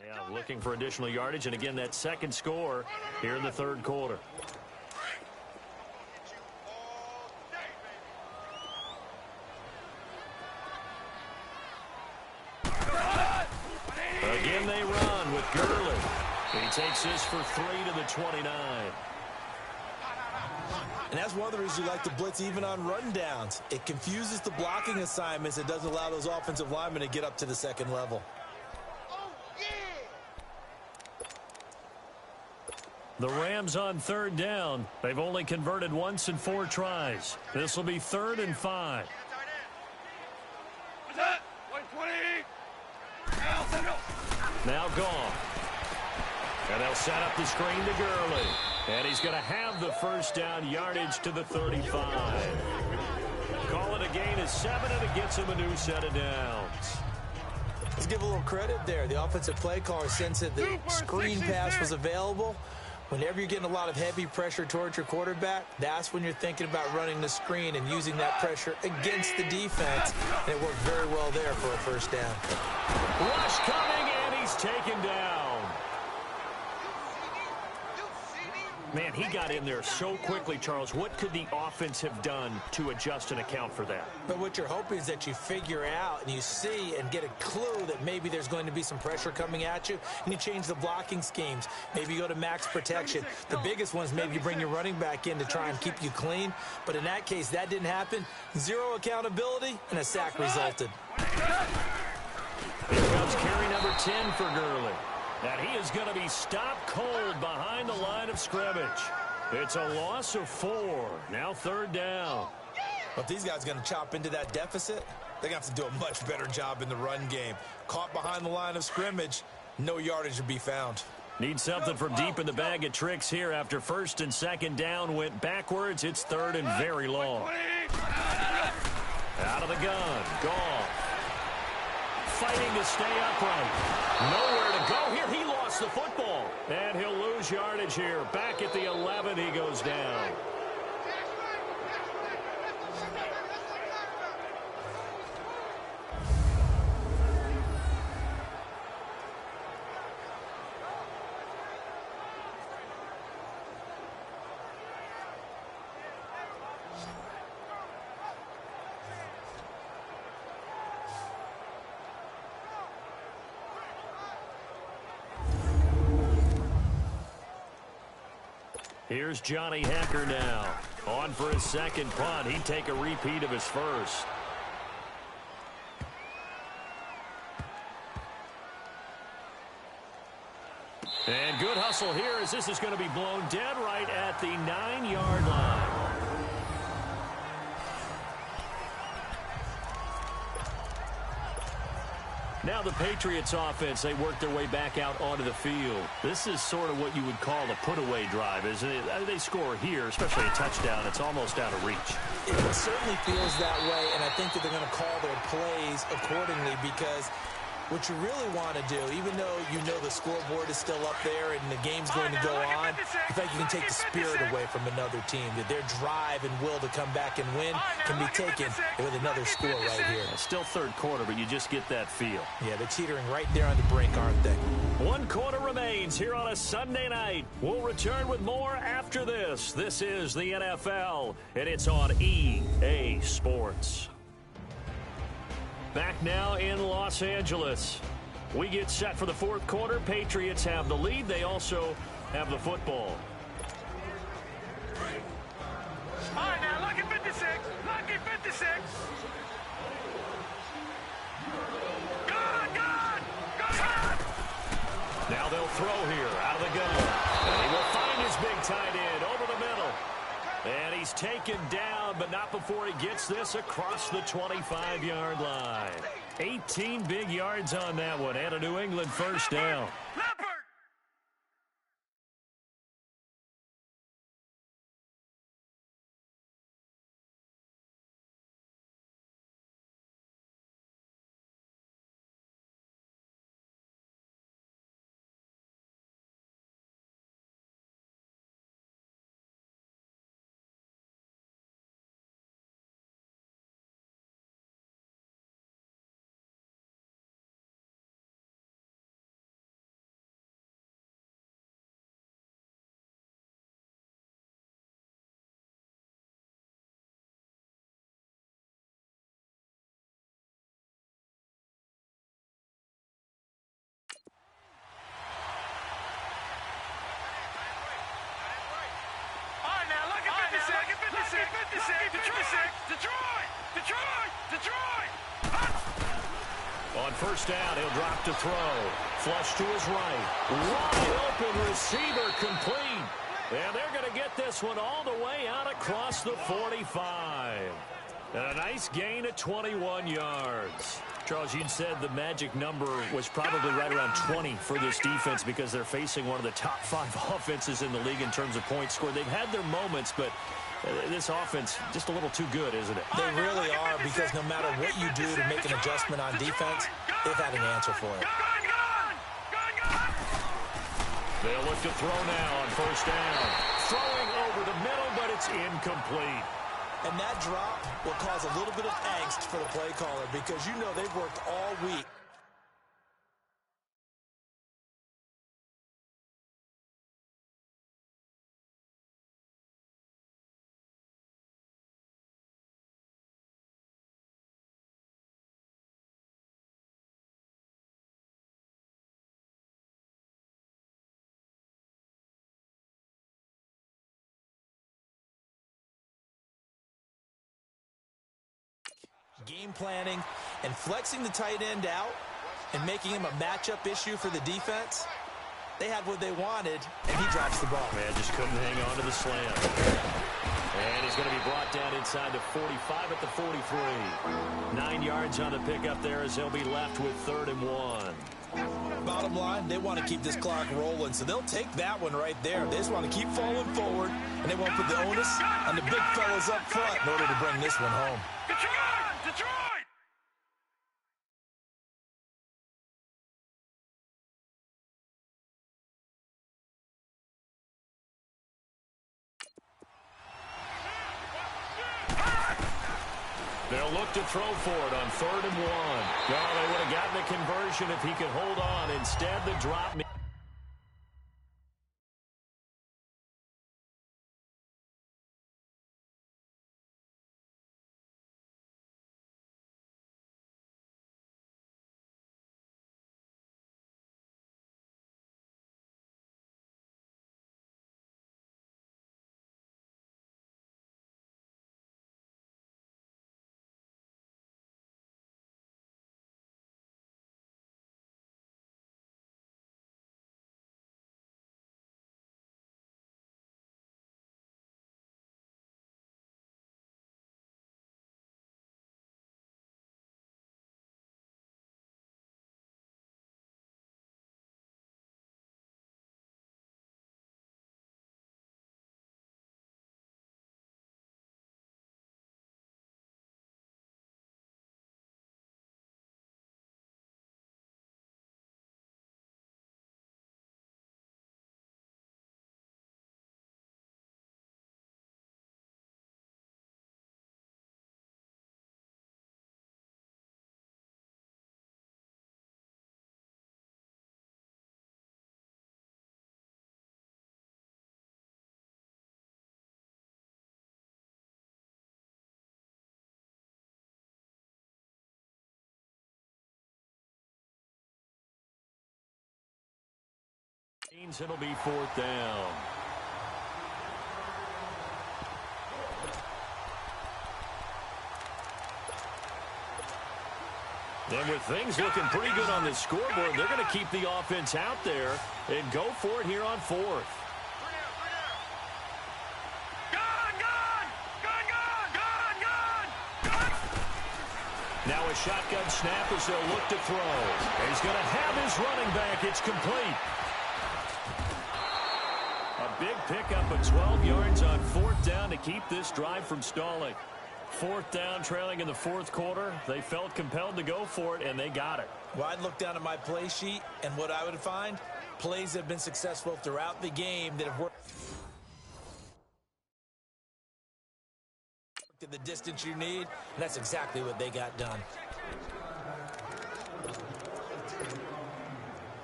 Yeah, looking for additional yardage, and again, that second score here in the third quarter. Again, they run with Gurley. He takes this for 3 to the 29. And that's one of the reasons you like to blitz even on rundowns. It confuses the blocking assignments. It doesn't allow those offensive linemen to get up to the second level. The Rams on third down. They've only converted once in 4 tries. This will be 3rd and 5. Now gone. And they'll set up the screen to Gurley. And he's going to have the first down, yardage to the 35. Call it a gain of 7, and it gets him a new set of downs. Let's give a little credit there. The offensive play caller sensed that the screen pass was available. Whenever you're getting a lot of heavy pressure towards your quarterback, that's when you're thinking about running the screen and using that pressure against the defense. And it worked very well there for a first down. Rush coming, and he's taken down. Man, he got in there so quickly, Charles. What could the offense have done to adjust and account for that? But what you're hoping is that you figure out and you see and get a clue that maybe there's going to be some pressure coming at you, and you change the blocking schemes. Maybe you go to max protection. The biggest one is maybe you bring your running back in to try and keep you clean. But in that case, that didn't happen. 0 accountability, and a sack resulted. Here comes carry number 10 for Gurley. And he is going to be stopped cold behind the line of scrimmage. It's a loss of 4. Now 3rd down. Well, if these guys are going to chop into that deficit, they're going to have to do a much better job in the run game. Caught behind the line of scrimmage, no yardage to be found. Need something from deep in the bag of tricks here after 1st and 2nd down went backwards. It's 3rd and very long. Out of the gun. Gone. Fighting to stay upright. Nowhere to go here. He lost the football. And he'll lose yardage here. Back at the 11, he goes down. Here's Johnny Hecker now. On for his second punt. He'd take a repeat of his first. And good hustle here as this is going to be blown dead right at the 9-yard line. Now the Patriots offense, they work their way back out onto the field. This is sort of what you would call a put-away drive, isn't it? They score here, especially a touchdown. It's almost out of reach. It certainly feels that way, and I think that they're going to call their plays accordingly because what you really want to do, even though you know the scoreboard is still up there and the game's going to go on, I think you can take the spirit away from another team. That their drive and will to come back and win can be taken with another score right here. It's still 3rd quarter, but you just get that feel. Yeah, they're teetering right there on the brink, aren't they? 1 quarter remains here on a Sunday night. We'll return with more after this. This is the NFL, and it's on EA Sports. Back now in Los Angeles. We get set for the 4th quarter. Patriots have the lead. They also have the football. All right, now, lucky 56. Lucky 56. Good. Now they'll throw here out of the gun. And he will find his big tight end over the middle. And he's taken down, but not before he gets this across the 25-yard line. 18 big yards on that one, and a New England first down. Detroit! On first down, he'll drop to throw. Flush to his right. Wide open receiver complete. And they're going to get this one all the way out across the 45. And a nice gain of 21 yards. Charles, you said the magic number was probably right around 20 for this defense because they're facing one of the top 5 offenses in the league in terms of points scored. They've had their moments, but this offense just a little too good, isn't it? They really are, because no matter what you do to make an adjustment on defense, they've had an answer for it. They'll look to throw now on first down. Throwing over the middle, but it's incomplete. And that drop will cause a little bit of angst for the play caller, because you know they've worked all week. Game planning and flexing the tight end out and making him a matchup issue for the defense. They had what they wanted, and he drops the ball. Man, just couldn't hang on to the slam. And he's going to be brought down inside the 45 at the 43. 9 yards on the pickup there as he'll be left with 3rd and 1. Bottom line, they want to keep this clock rolling, so they'll take that one right there. They just want to keep falling forward, and they won't put the onus on the big fellas up front in order to bring this one home. Detroit! They'll look to throw for it on 3rd and 1. No, they would have gotten the conversion if he could hold on. Instead, the drop. It'll be 4th down. And with things looking pretty good on the scoreboard, they're going to keep the offense out there and go for it here on 4th. Now a shotgun snap as they'll look to throw. He's going to have his running back. It's complete. A big pickup of 12 yards on 4th down to keep this drive from stalling. 4th down, trailing in the 4th quarter. They felt compelled to go for it, and they got it. Well, I'd look down at my play sheet, and what I would find, plays have been successful throughout the game that have worked to the distance you need, and that's exactly what they got done.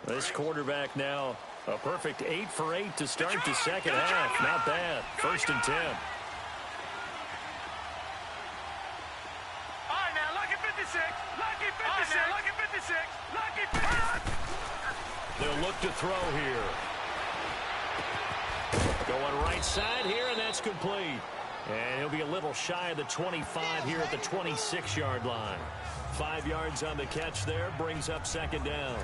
This quarterback now a perfect 8 for 8 to start the second half. Not bad. 1st and 10. All right, now, lucky 56. Lucky 56. Lucky 56. Lucky 56. They'll look to throw here. Going right side here, and that's complete. And he'll be a little shy of the 25 here at the 26-yard line. 5 yards on the catch there, brings up second down.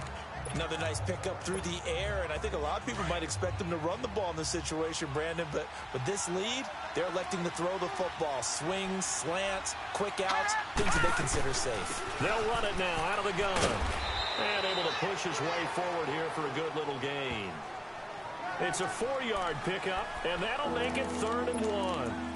Another nice pickup through the air, and I think a lot of people might expect them to run the ball in this situation, Brandon, but with this lead, they're electing to throw the football. Swings, slants, quick outs, things that they consider safe. They'll run it now out of the gun. And able to push his way forward here for a good little gain. It's a 4-yard pickup, and that'll make it 3rd and 1.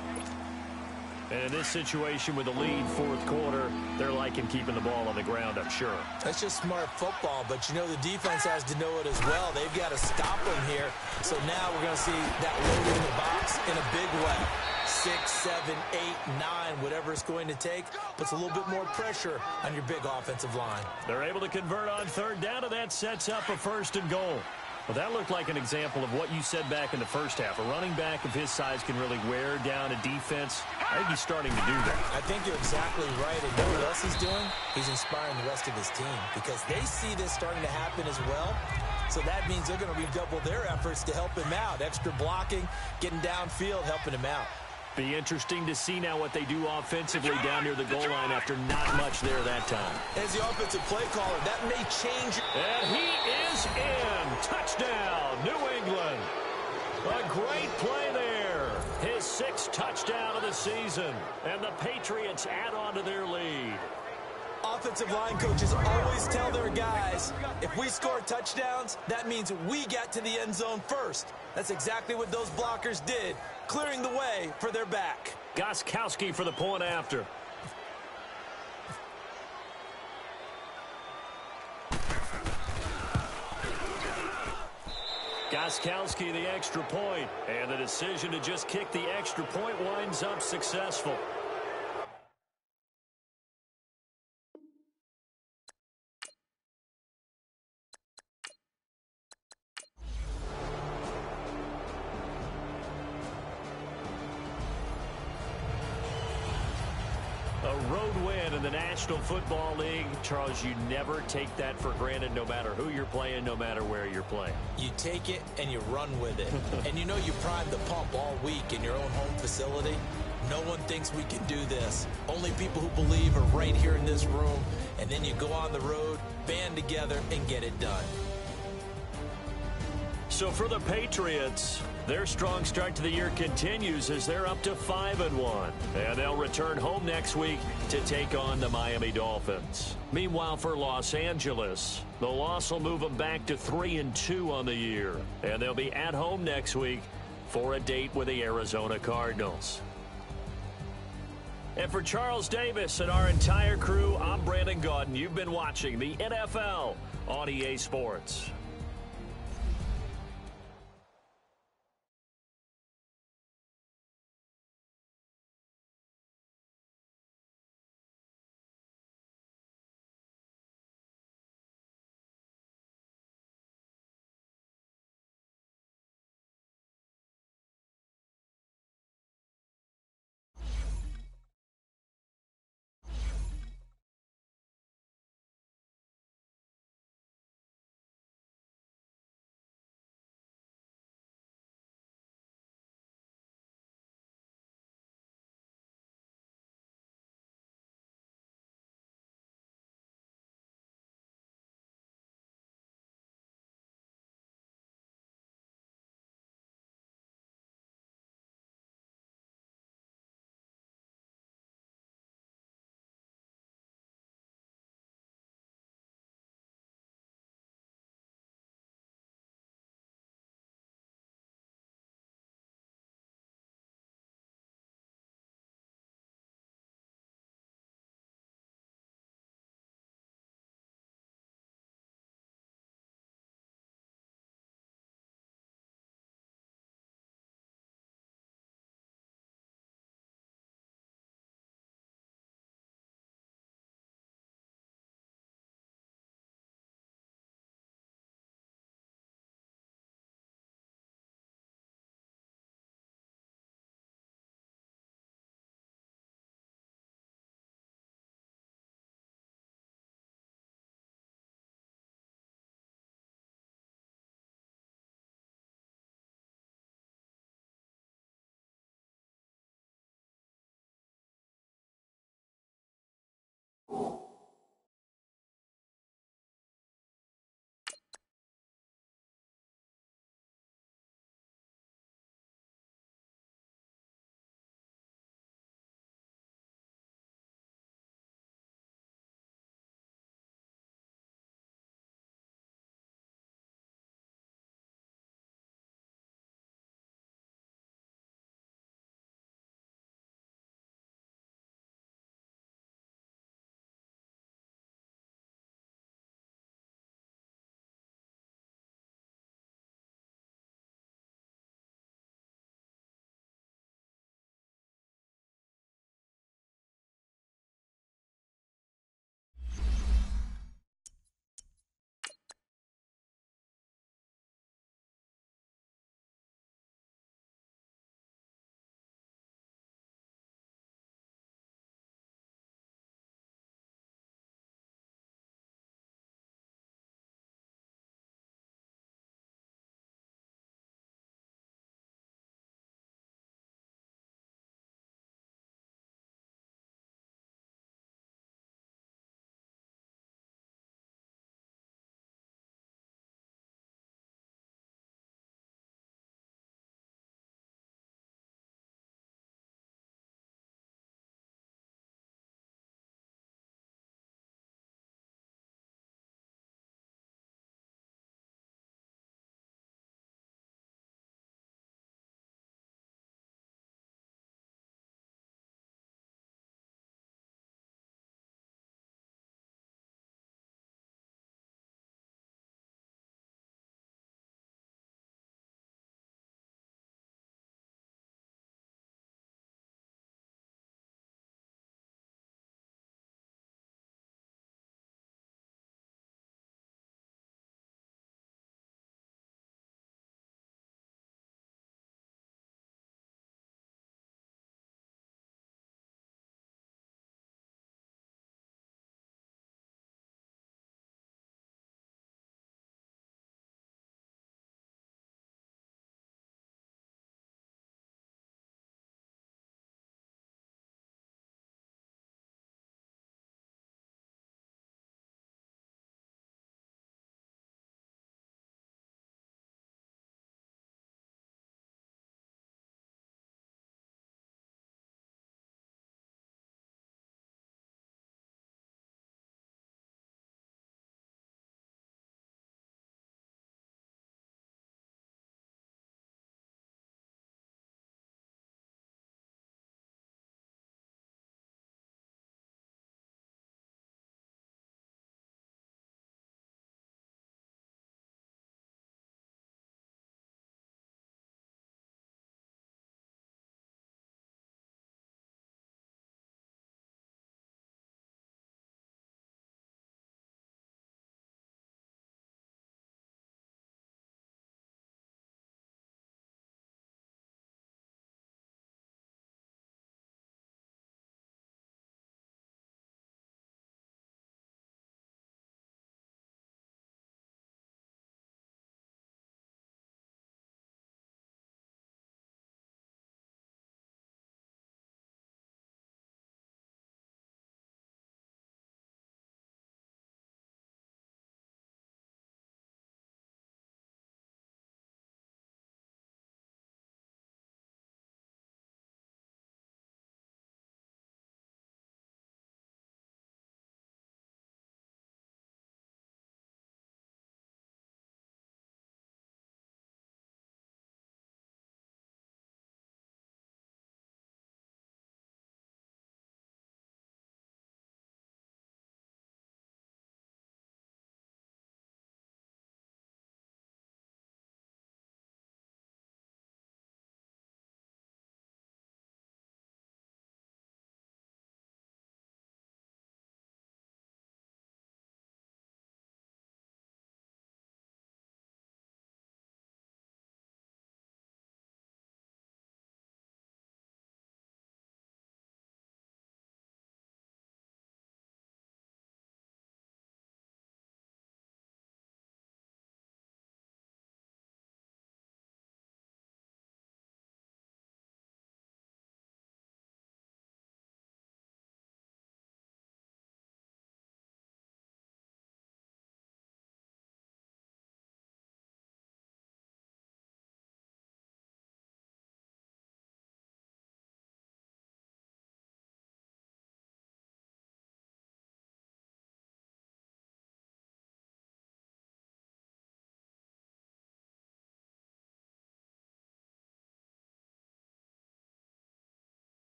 And in this situation with the lead, fourth quarter, they're liking keeping the ball on the ground, I'm sure. That's just smart football, but you know the defense has to know it as well. They've got to stop them here. So now we're going to see that load in the box in a big way. 6, 7, 8, 9, whatever it's going to take, puts a little bit more pressure on your big offensive line. They're able to convert on 3rd down, and that sets up a 1st and goal. Well, that looked like an example of what you said back in the first half. A running back of his size can really wear down a defense. I think he's starting to do that. I think you're exactly right. And you know what else he's doing? He's inspiring the rest of his team because they see this starting to happen as well. So that means they're going to redouble their efforts to help him out. Extra blocking, getting downfield, helping him out. Be interesting to see now what they do offensively down near the goal line after not much there that time. As the offensive play caller, that may change. And he is in. Touchdown, New England. A great play there. His 6th touchdown of the season. And the Patriots add on to their lead. Offensive line coaches always tell their guys, if we score touchdowns, that means we got to the end zone first. That's exactly what those blockers did, clearing the way for their back. Gostkowski for the point after. Gostkowski the extra point, and the decision to just kick the extra point winds up successful. A road win in the National Football League. Charles, you never take that for granted no matter who you're playing, no matter where you're playing. You take it and you run with it. And you know you primed the pump all week in your own home facility. No one thinks we can do this. Only people who believe are right here in this room. And then you go on the road, band together, and get it done. So for the Patriots, their strong start to the year continues as they're up to 5-1. And they'll return home next week to take on the Miami Dolphins. Meanwhile, for Los Angeles, the loss will move them back to 3-2 on the year. And they'll be at home next week for a date with the Arizona Cardinals. And for Charles Davis and our entire crew, I'm Brandon Gaudin. You've been watching the NFL on EA Sports.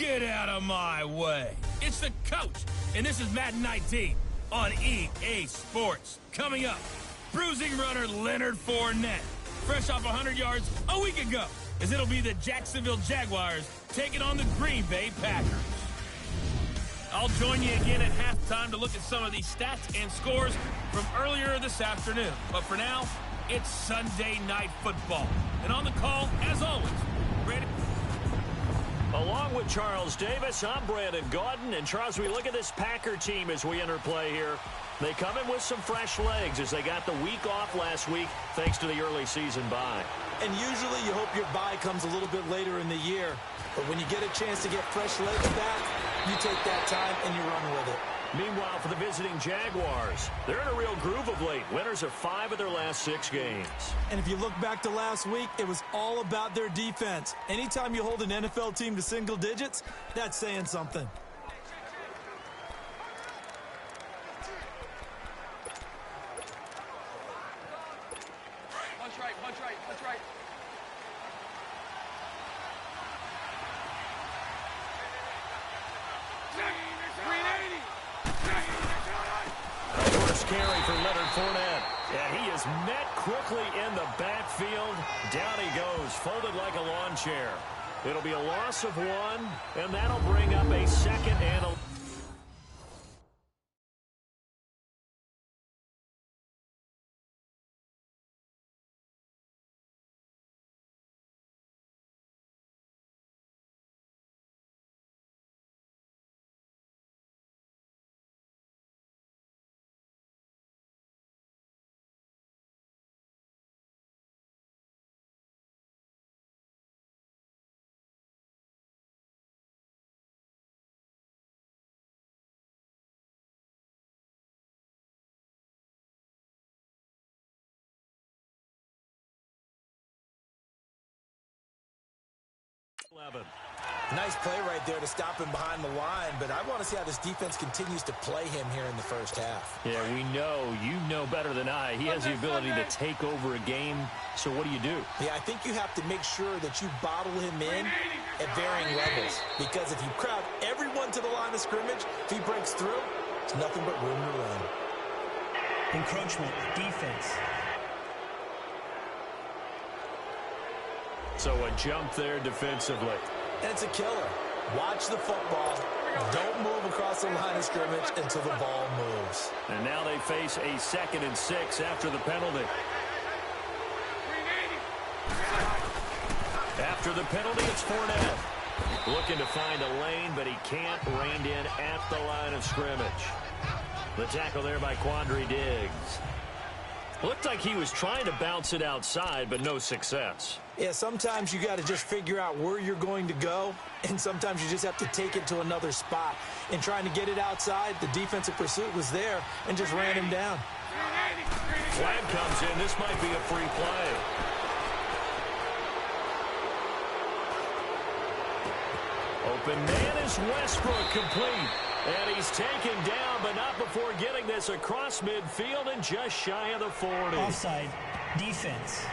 Get out of my way. It's the coach, and this is Madden 19 on EA Sports. Coming up, bruising runner Leonard Fournette, fresh off 100 yards a week ago, as it'll be the Jacksonville Jaguars taking on the Green Bay Packers. I'll join you again at halftime to look at some of these stats and scores from earlier this afternoon. But for now, it's Sunday Night Football. And on the call, as always, Brandon. Along with Charles Davis, I'm Brandon Gaudin. And Charles, we look at this Packer team as we enter play here. They come in with some fresh legs as they got the week off last week thanks to the early season bye. And usually you hope your bye comes a little bit later in the year. But when you get a chance to get fresh legs back, you take that time and you run with it. Meanwhile, for the visiting Jaguars, they're in a real groove of late. Winners of 5 of their last 6 games. And if you look back to last week, it was all about their defense. Anytime you hold an NFL team to single digits, that's saying something. Punch right, punch right, punch right. First carry for Leonard Fournette. And he is met quickly in the backfield. Down he goes, folded like a lawn chair. It'll be a loss of 1, and that'll bring up a second and a... Nice play right there to stop him behind the line, but I want to see how this defense continues to play him here in the first half. Yeah, we know. You know better than I. He has the ability to take over a game, so what do? Yeah, I think you have to make sure that you bottle him in at varying levels, because if you crowd everyone to the line of scrimmage, if he breaks through, it's nothing but room to run. Encroachment, defense. So a jump there defensively. And it's a killer. Watch the football. Don't move across the line of scrimmage until the ball moves. And now they face a 2nd and 6 after the penalty. After the penalty, it's Fournette. Looking to find a lane, but he can't. Reined in at the line of scrimmage. The tackle there by Quandre Diggs. Looked like he was trying to bounce it outside, but no success. Yeah, sometimes you got to just figure out where you're going to go, and sometimes you just have to take it to another spot. In trying to get it outside, the defensive pursuit was there and just ran him down. Flag comes in. This might be a free play. Open man is Westbrook, complete. And he's taken down, but not before getting this across midfield and just shy of the 40. Offside, defense.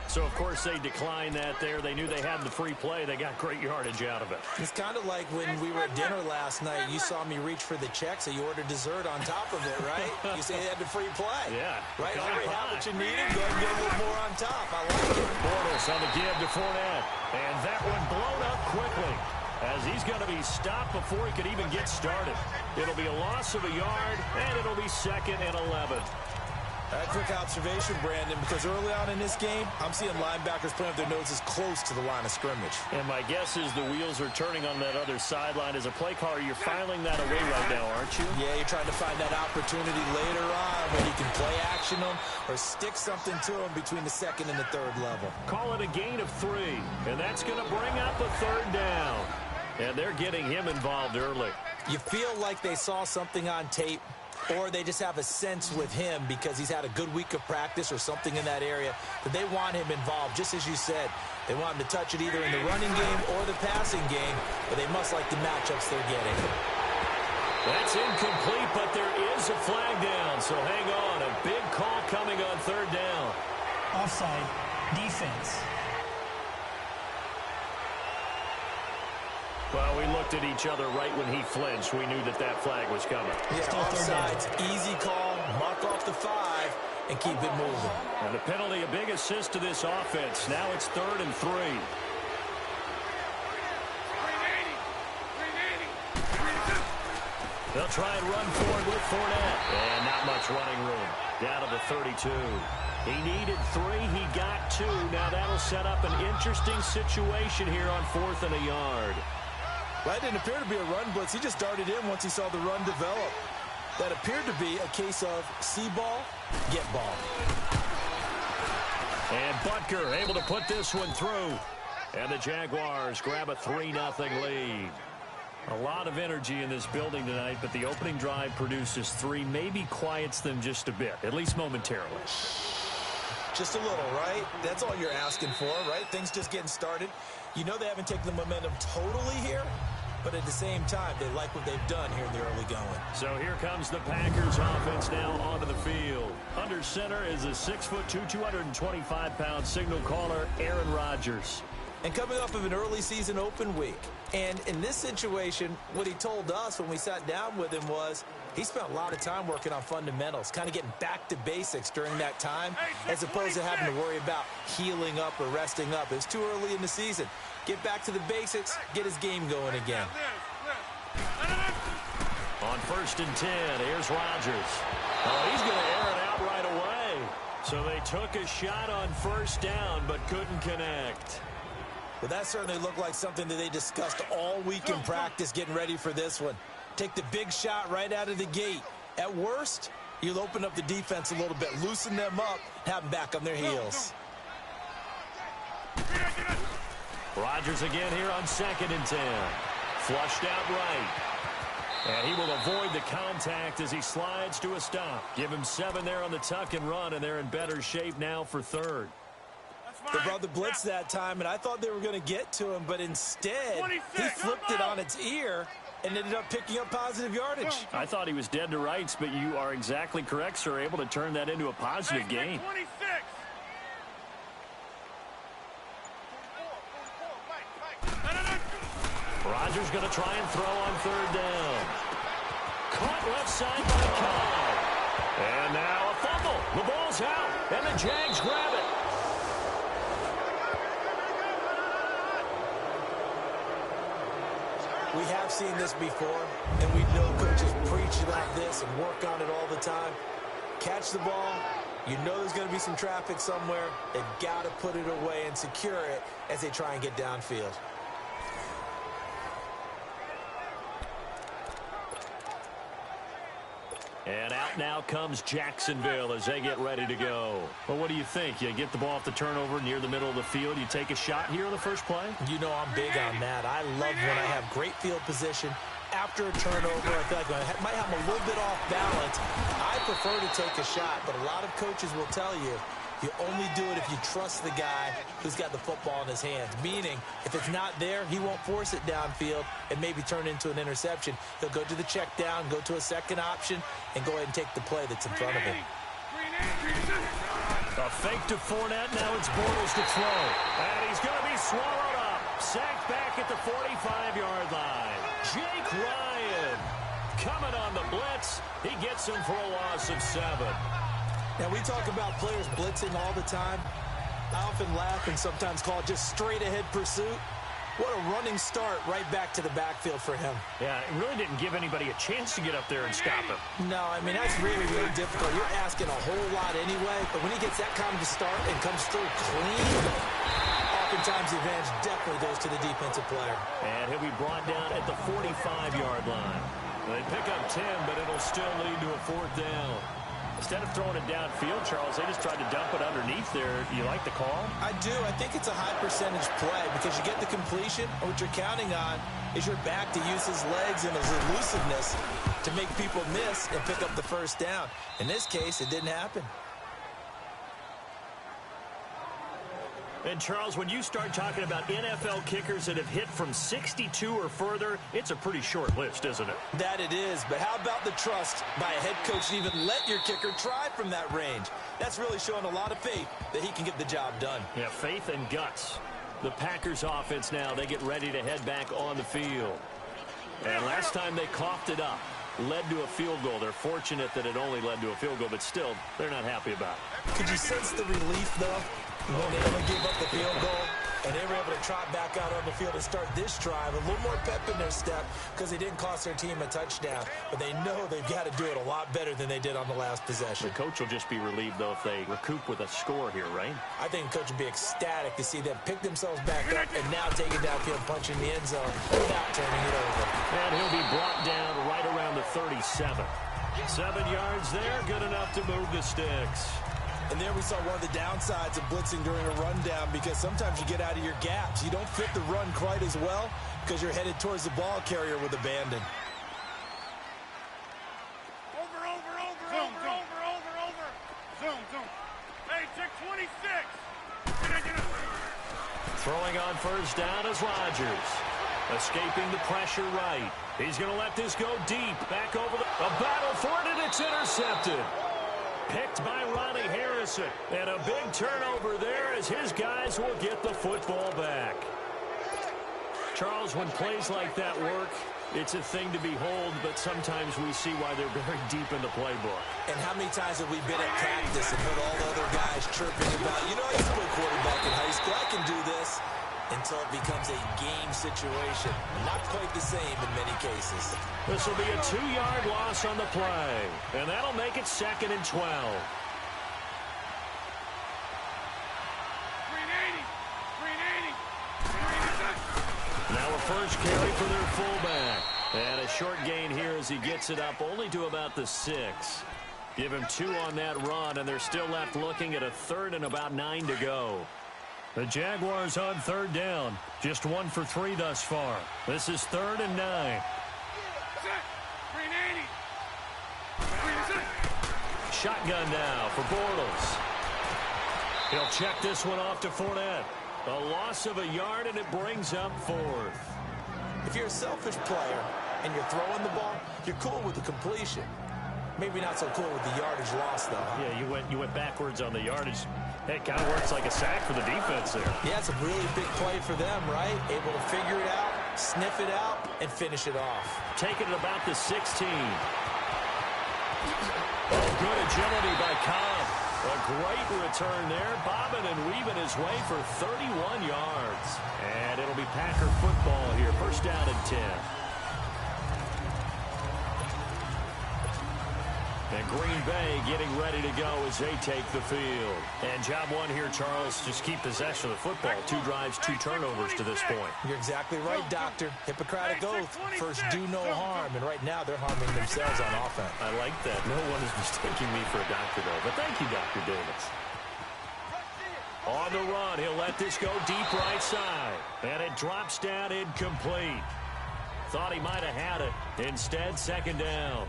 So, of course, they declined that there. They knew they had the free play. They got great yardage out of it. It's kind of like when we were at dinner last night. You saw me reach for the check, so you ordered dessert on top of it, right? You say they had the free play. Yeah. Right? You already have what you needed. Go ahead and get a little more on top. I like it. Bortles on the give to Fournette. And that one blown up quickly as he's going to be stopped before he could even get started. It'll be a loss of a yard, and it'll be 2nd and 11. A quick observation, Brandon, because early on in this game, I'm seeing linebackers playing with their noses close to the line of scrimmage. And my guess is the wheels are turning on that other sideline. As a play caller, you're filing that away right now, aren't you? Yeah, you're trying to find that opportunity later on when you can play action them or stick something to them between the 2nd and the 3rd level. Call it a gain of 3, and that's going to bring up a 3rd down. And they're getting him involved early. You feel like they saw something on tape, or they just have a sense with him because he's had a good week of practice or something in that area that they want him involved, just as you said. They want him to touch it either in the running game or the passing game, but they must like the matchups they're getting. That's incomplete, but there is a flag down, so hang on. A big call coming on 3rd down. Offside, defense. looked at each other right when he flinched. We knew that that flag was coming. Yeah, offsides, easy call, mark off the 5, and keep it moving. And the penalty, a big assist to this offense. Now it's 3rd and 3. They'll try and run forward with Fournette. And not much running room. Down to the 32. He needed 3. He got 2. Now that'll set up an interesting situation here on 4th and a yard. That didn't appear to be a run blitz. He just darted in once he saw the run develop. That appeared to be a case of see ball, get ball. And Butker able to put this one through. And the Jaguars grab a 3-0 lead. A lot of energy in this building tonight, but the opening drive produces 3, maybe quiets them just a bit, at least momentarily. Just a little, right? That's all you're asking for, right? Things just getting started. You know they haven't taken the momentum totally here, but at the same time, they like what they've done here in the early going. So here comes the Packers offense now onto the field. Under center is a 6'2", 225-pound signal caller, Aaron Rodgers. And coming off of an early season open week. And in this situation, what he told us when we sat down with him was he spent a lot of time working on fundamentals, kind of getting back to basics during that time, as opposed to having to worry about healing up or resting up. It's too early in the season. Get back to the basics, get his game going again. On 1st and 10, here's Rodgers. Oh, he's going to air it out right away. So they took a shot on 1st down, but couldn't connect. Well, that certainly looked like something that they discussed all week in practice getting ready for this one. Take the big shot right out of the gate. At worst, you'll open up the defense a little bit, loosen them up, have them back on their heels. Rodgers again here on 2nd and 10. Flushed out right. And he will avoid the contact as he slides to a stop. Give him 7 there on the tuck and run, and they're in better shape now for 3rd. They brought the blitz that time, and I thought they were going to get to him, but instead, he flipped it on its ear and ended up picking up positive yardage. I thought he was dead to rights, but you are exactly correct, sir. Able to turn that into a positive gain. Rodgers going to try and throw on 3rd down. Caught left side by Cobb. And now a fumble. The ball's out, and the Jags grab it. We have seen this before, and we know coaches preach about this and work on it all the time. Catch the ball. You know there's going to be some traffic somewhere. They've got to put it away and secure it as they try and get downfield. And out now comes Jacksonville as they get ready to go. Well, what do you think? You get the ball off the turnover near the middle of the field. You take a shot here on the first play? You know I'm big on that. I love when I have great field position. After a turnover, I feel like I might have a little bit off balance. I prefer to take a shot, but a lot of coaches will tell you you only do it if you trust the guy who's got the football in his hands. Meaning, if it's not there, he won't force it downfield and maybe turn into an interception. He'll go to the check down, go to a second option, and go ahead and take the play that's in front of him. A fake to Fournette. Now it's Bortles to throw. And he's going to be swallowed up. Sacked back at the 45-yard line. Jake Ryan coming on the blitz. He gets him for a loss of 7. Now, we talk about players blitzing all the time. I often laugh and sometimes call it just straight-ahead pursuit. What a running start right back to the backfield for him. Yeah, it really didn't give anybody a chance to get up there and stop him. No, I mean, that's really, really difficult. You're asking a whole lot anyway, but when he gets that kind of start and comes through clean, oftentimes the advantage definitely goes to the defensive player. And he'll be brought down at the 45-yard line. They pick up 10, but it'll still lead to a 4th down. Instead of throwing it downfield, Charles, they just tried to dump it underneath there. You like the call? I do. I think it's a high-percentage play because you get the completion, and what you're counting on is your back to use his legs and his elusiveness to make people miss and pick up the 1st down. In this case, it didn't happen. And, Charles, when you start talking about NFL kickers that have hit from 62 or further, it's a pretty short list, isn't it? That it is, but how about the trust by a head coach to even let your kicker try from that range? That's really showing a lot of faith that he can get the job done. Yeah, faith and guts. The Packers offense now, they get ready to head back on the field. And last time they coughed it up, led to a field goal. They're fortunate that it only led to a field goal, but still, they're not happy about it. Could you sense the relief, though, when they only gave up the field goal? And they were able to trot back out on the field and start this drive. A little more pep in their step because they didn't cost their team a touchdown. But they know they've got to do it a lot better than they did on the last possession. The coach will just be relieved, though, if they recoup with a score here, right? I think the coach will be ecstatic to see them pick themselves back up and now take it downfield, punch in the end zone without turning it over. And he'll be brought down right around the 37. 7 yards there, good enough to move the sticks. And there we saw one of the downsides of blitzing during a rundown, because sometimes you get out of your gaps. You don't fit the run quite as well because you're headed towards the ball carrier with abandon. Over. Zoom. Hey, check 26. Throwing on first down is Rodgers. Escaping the pressure right. He's going to let this go deep. Back over a battle for it, and it's intercepted. Picked by Ronnie Harrison. And a big turnover there as his guys will get the football back. Charles, when plays like that work, it's a thing to behold, but sometimes we see why they're very deep in the playbook. And how many times have we been at practice and heard all the other guys chirping about, I used to play quarterback in high school, I can do this, until it becomes a game situation. Not quite the same in many cases. This will be a 2-yard loss on the play, and that'll make it 2nd and 12. Now a first carry for their fullback. And a short gain here as he gets it up only to about the 6. Give him 2 on that run, and they're still left looking at a 3rd and about 9 to go. The Jaguars on 3rd down. Just 1 for 3 thus far. This is 3rd and 9. Shotgun now for Bortles. He'll check this one off to Fournette. A loss of a yard, and it brings up 4th. If you're a selfish player and you're throwing the ball, you're cool with the completion. Maybe not so cool with the yardage loss, though. Huh? Yeah, you went backwards on the yardage. It kind of works like a sack for the defense there. Yeah, it's a really big play for them, right? Able to figure it out, sniff it out, and finish it off. Taking it about the 16. Oh, good agility by Cobb. A great return there, bobbing and weaving his way for 31 yards. And it'll be Packer football here. First down and 10. And Green Bay getting ready to go as they take the field. And job one here, Charles, just keep possession of the football. 2 drives, 2 turnovers to this point. You're exactly right, Doctor. Hippocratic oath. First, do no harm. And right now, they're harming themselves on offense. I like that. No one is mistaking me for a doctor, though. But thank you, Dr. Davis. On the run, he'll let this go deep right side. And it drops down incomplete. Thought he might have had it. Instead, 2nd down.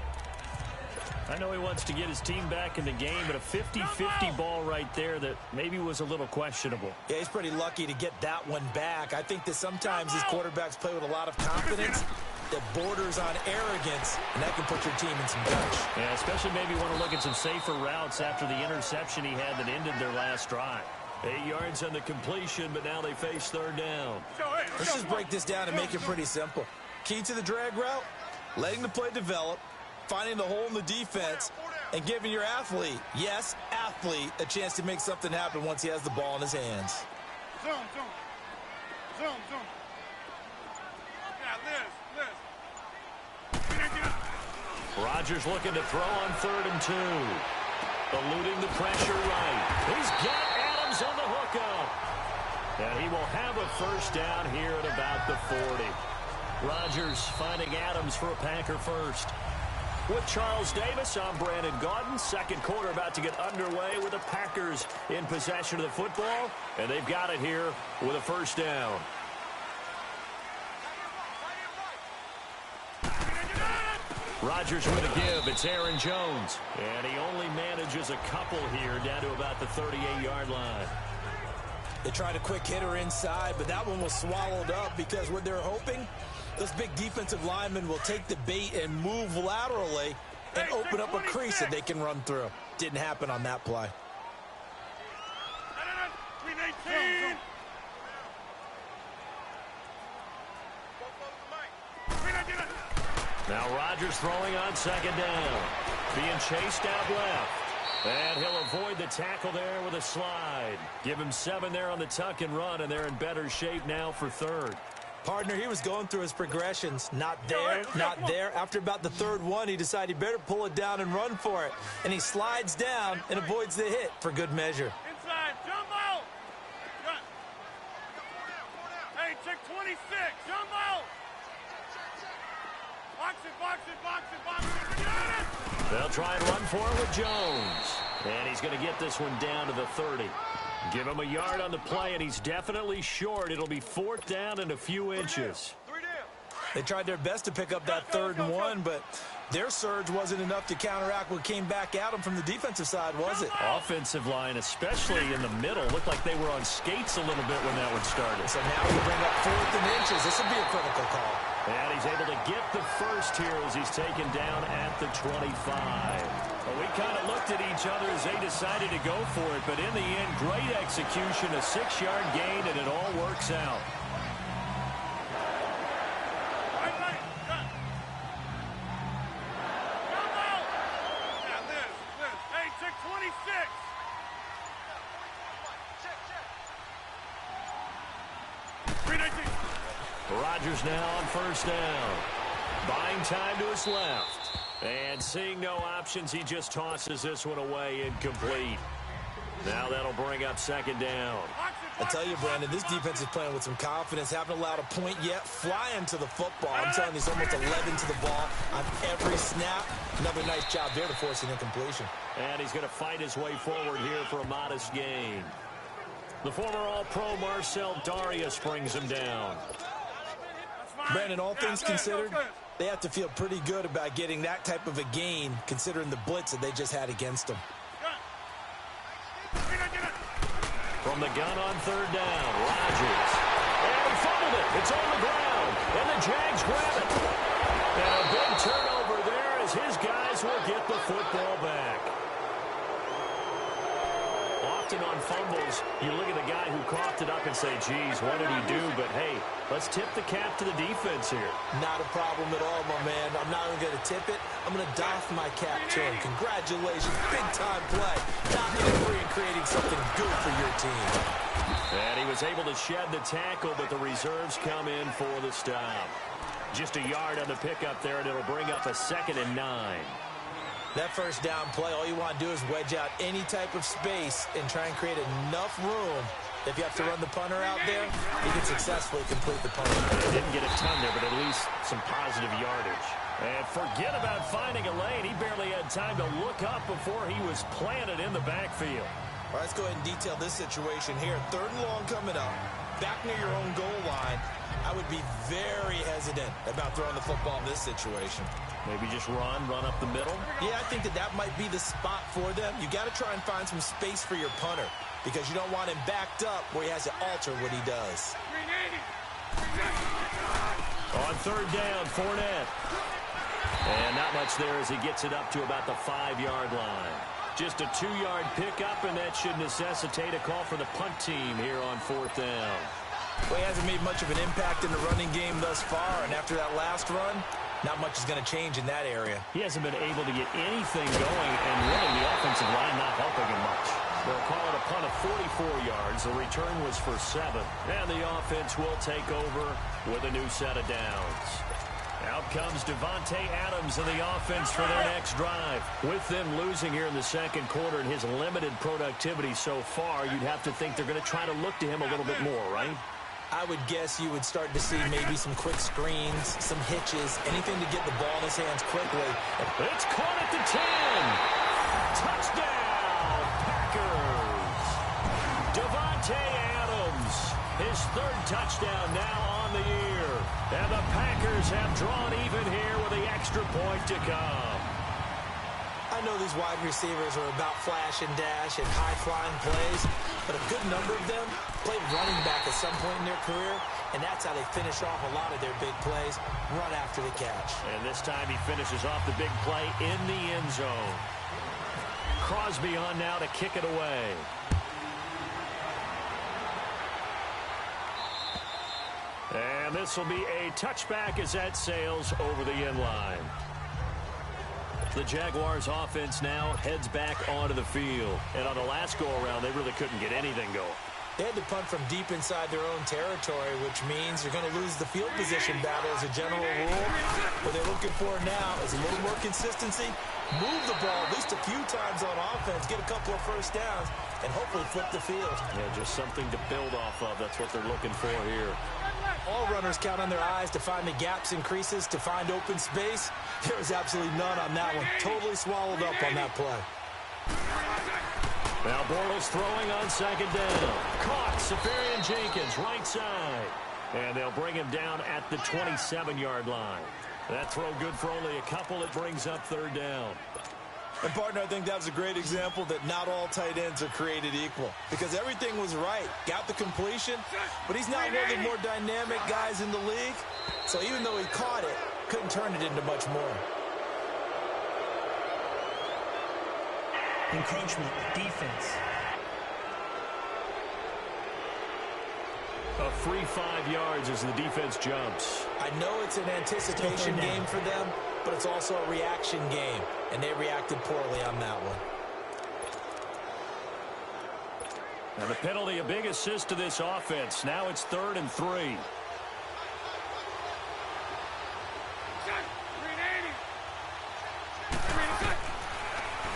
I know he wants to get his team back in the game, but a 50-50 ball right there that maybe was a little questionable. Yeah, he's pretty lucky to get that one back. I think that sometimes these quarterbacks play with a lot of confidence that borders on arrogance, and that can put your team in some touch. Yeah, especially maybe want to look at some safer routes after the interception he had that ended their last drive. 8 yards on the completion, but now they face 3rd down. Let's just break this down and make it pretty simple. Key to the drag route, letting the play develop, finding the hole in the defense, and giving your athlete, yes, athlete, a chance to make something happen once he has the ball in his hands. Zoom. Yeah, Liz. Rodgers looking to throw on 3rd and 2. Eluding the pressure right. He's got Adams on the hookup. And he will have a first down here at about the 40. Rodgers finding Adams for a Packer first. With Charles Davis, I'm Brandon Gaudin. 2nd quarter about to get underway with the Packers in possession of the football. And they've got it here with a first down. Rodgers with a give. It's Aaron Jones. And he only manages a couple here down to about the 38-yard line. They tried a quick hitter inside, but that one was swallowed up because what they're hoping, this big defensive lineman will take the bait and move laterally and open up a crease that they can run through. Didn't happen on that play. Now Rodgers throwing on second down. Being chased out left. And he'll avoid the tackle there with a slide. Give him 7 there on the tuck and run, and they're in better shape now for third. Partner, he was going through his progressions. Not there, not there. After about the third one, he decided he better pull it down and run for it. And he slides down and avoids the hit for good measure. Inside, jumbo! Hey, check 26, jumbo! Box it, box it, box it, box it. We got it! They'll try and run for it with Jones. And he's going to get this one down to the 30. Give him a yard on the play, and he's definitely short. It'll be 4th down and a few inches. They tried their best to pick up that 3rd and 1, but their surge wasn't enough to counteract what came back at them from the defensive side, was it? Offensive line, especially in the middle, looked like they were on skates a little bit when that one started. So now we bring up 4th and inches. This would be a critical call. And he's able to get the first here as he's taken down at the 25. Well, we kind of looked at each other as they decided to go for it, but in the end, great execution, a 6-yard gain, and it all works out. Hey, check 26. Rodgers now on first down. Buying time to his left. And seeing no options, he just tosses this one away incomplete. Now that'll bring up second down. I tell you, Brandon, this defense is playing with some confidence. Haven't allowed a point yet. Flying to the football. I'm telling you, it's almost 11 to the ball on every snap. Another nice job there to force an incompletion. And he's going to fight his way forward here for a modest gain. The former All-Pro Marcel Darius brings him down. Brandon, all things considered, they have to feel pretty good about getting that type of a gain, considering the blitz that they just had against them. From the gun on third down, Rodgers. And he fumbled it. It's on the ground. And the Jags grab it. And a big turnover there as his guys will get the football back. Often on fumbles, you look at the guy who coughed it up and say, geez, what did he do? But, hey, let's tip the cap to the defense here. Not a problem at all, my man. I'm not even going to tip it. I'm going to doff my cap to him. Congratulations. Big-time play. Knocking it free and creating something good for your team. And he was able to shed the tackle, but the reserves come in for the stop. Just a yard on the pickup there, and it'll bring up a 2nd and 9. That first down play, all you want to do is wedge out any type of space and try and create enough room. If you have to run the punter out there, he can successfully complete the punt. Didn't get a ton there, but at least some positive yardage. And forget about finding a lane. He barely had time to look up before he was planted in the backfield. All right, let's go ahead and detail this situation here. 3rd and long coming up. Back near your own goal line. I would be very hesitant about throwing the football in this situation. Maybe just run up the middle? Yeah, I think that might be the spot for them. You got to try and find some space for your punter because you don't want him backed up where he has to alter what he does. On third down, Fournette. And not much there as he gets it up to about the 5-yard line. Just a 2-yard pickup, and that should necessitate a call for the punt team here on 4th down. Well, he hasn't made much of an impact in the running game thus far, and after that last run, not much is going to change in that area. He hasn't been able to get anything going, and really the offensive line not helping him much. They'll call it a punt of 44 yards. The return was for 7, and the offense will take over with a new set of downs. Out comes Davante Adams and the offense for their next drive. With them losing here in the second quarter and his limited productivity so far, you'd have to think they're going to try to look to him a little bit more, right? I would guess you would start to see maybe some quick screens, some hitches, anything to get the ball in his hands quickly. It's caught at the 10. Touchdown, Packers. Davante Adams, his 3rd touchdown now on the year. And the Packers have drawn even here with the extra point to come. I know these wide receivers are about flash and dash and high-flying plays, but a good number of them played running back at some point in their career, and that's how they finish off a lot of their big plays, run after the catch. And this time he finishes off the big play in the end zone. Crosby on now to kick it away. And this this will be a touchback as that sails over the end line. The Jaguars offense now heads back onto the field. And on the last go-around, they really couldn't get anything going. They had to punt from deep inside their own territory, which means you're going to lose the field position battle as a general rule. What they're looking for now is a little more consistency, move the ball at least a few times on offense, get a couple of first downs, and hopefully flip the field. Yeah, just something to build off of. That's what they're looking for here. All runners count on their eyes to find the gaps and creases, to find open space. There was absolutely none on that one. Totally swallowed up on that play. Now Bortles throwing on second down. Caught, Safarian Jenkins, right side. And they'll bring him down at the 27-yard line. That throw good for only a couple. It brings up third down. And, partner, I think that was a great example that not all tight ends are created equal. Because everything was right. Got the completion, but he's not one of the more dynamic guys in the league. So even though he caught it, couldn't turn it into much more. Encroachment, defense. A free 5 yards as the defense jumps. I know it's an anticipation game for them, but it's also a reaction game, and they reacted poorly on that one. And the penalty, a big assist to this offense. Now it's 3rd and 3.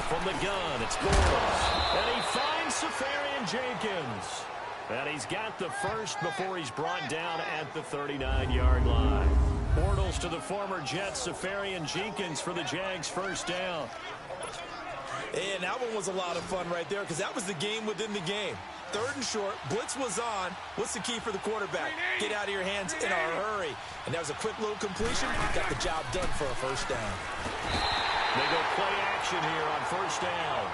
From the gun, it's Bortles. And he finds Safarian Jenkins. And he's got the first before he's brought down at the 39-yard line. Bortles to the former Jets, Safarian Jenkins for the Jags' first down. And that one was a lot of fun right there because that was the game within the game. 3rd and short, blitz was on. What's the key for the quarterback? Get out of your hands in a hurry. And that was a quick little completion. Got the job done for a first down. They go play action here on first down.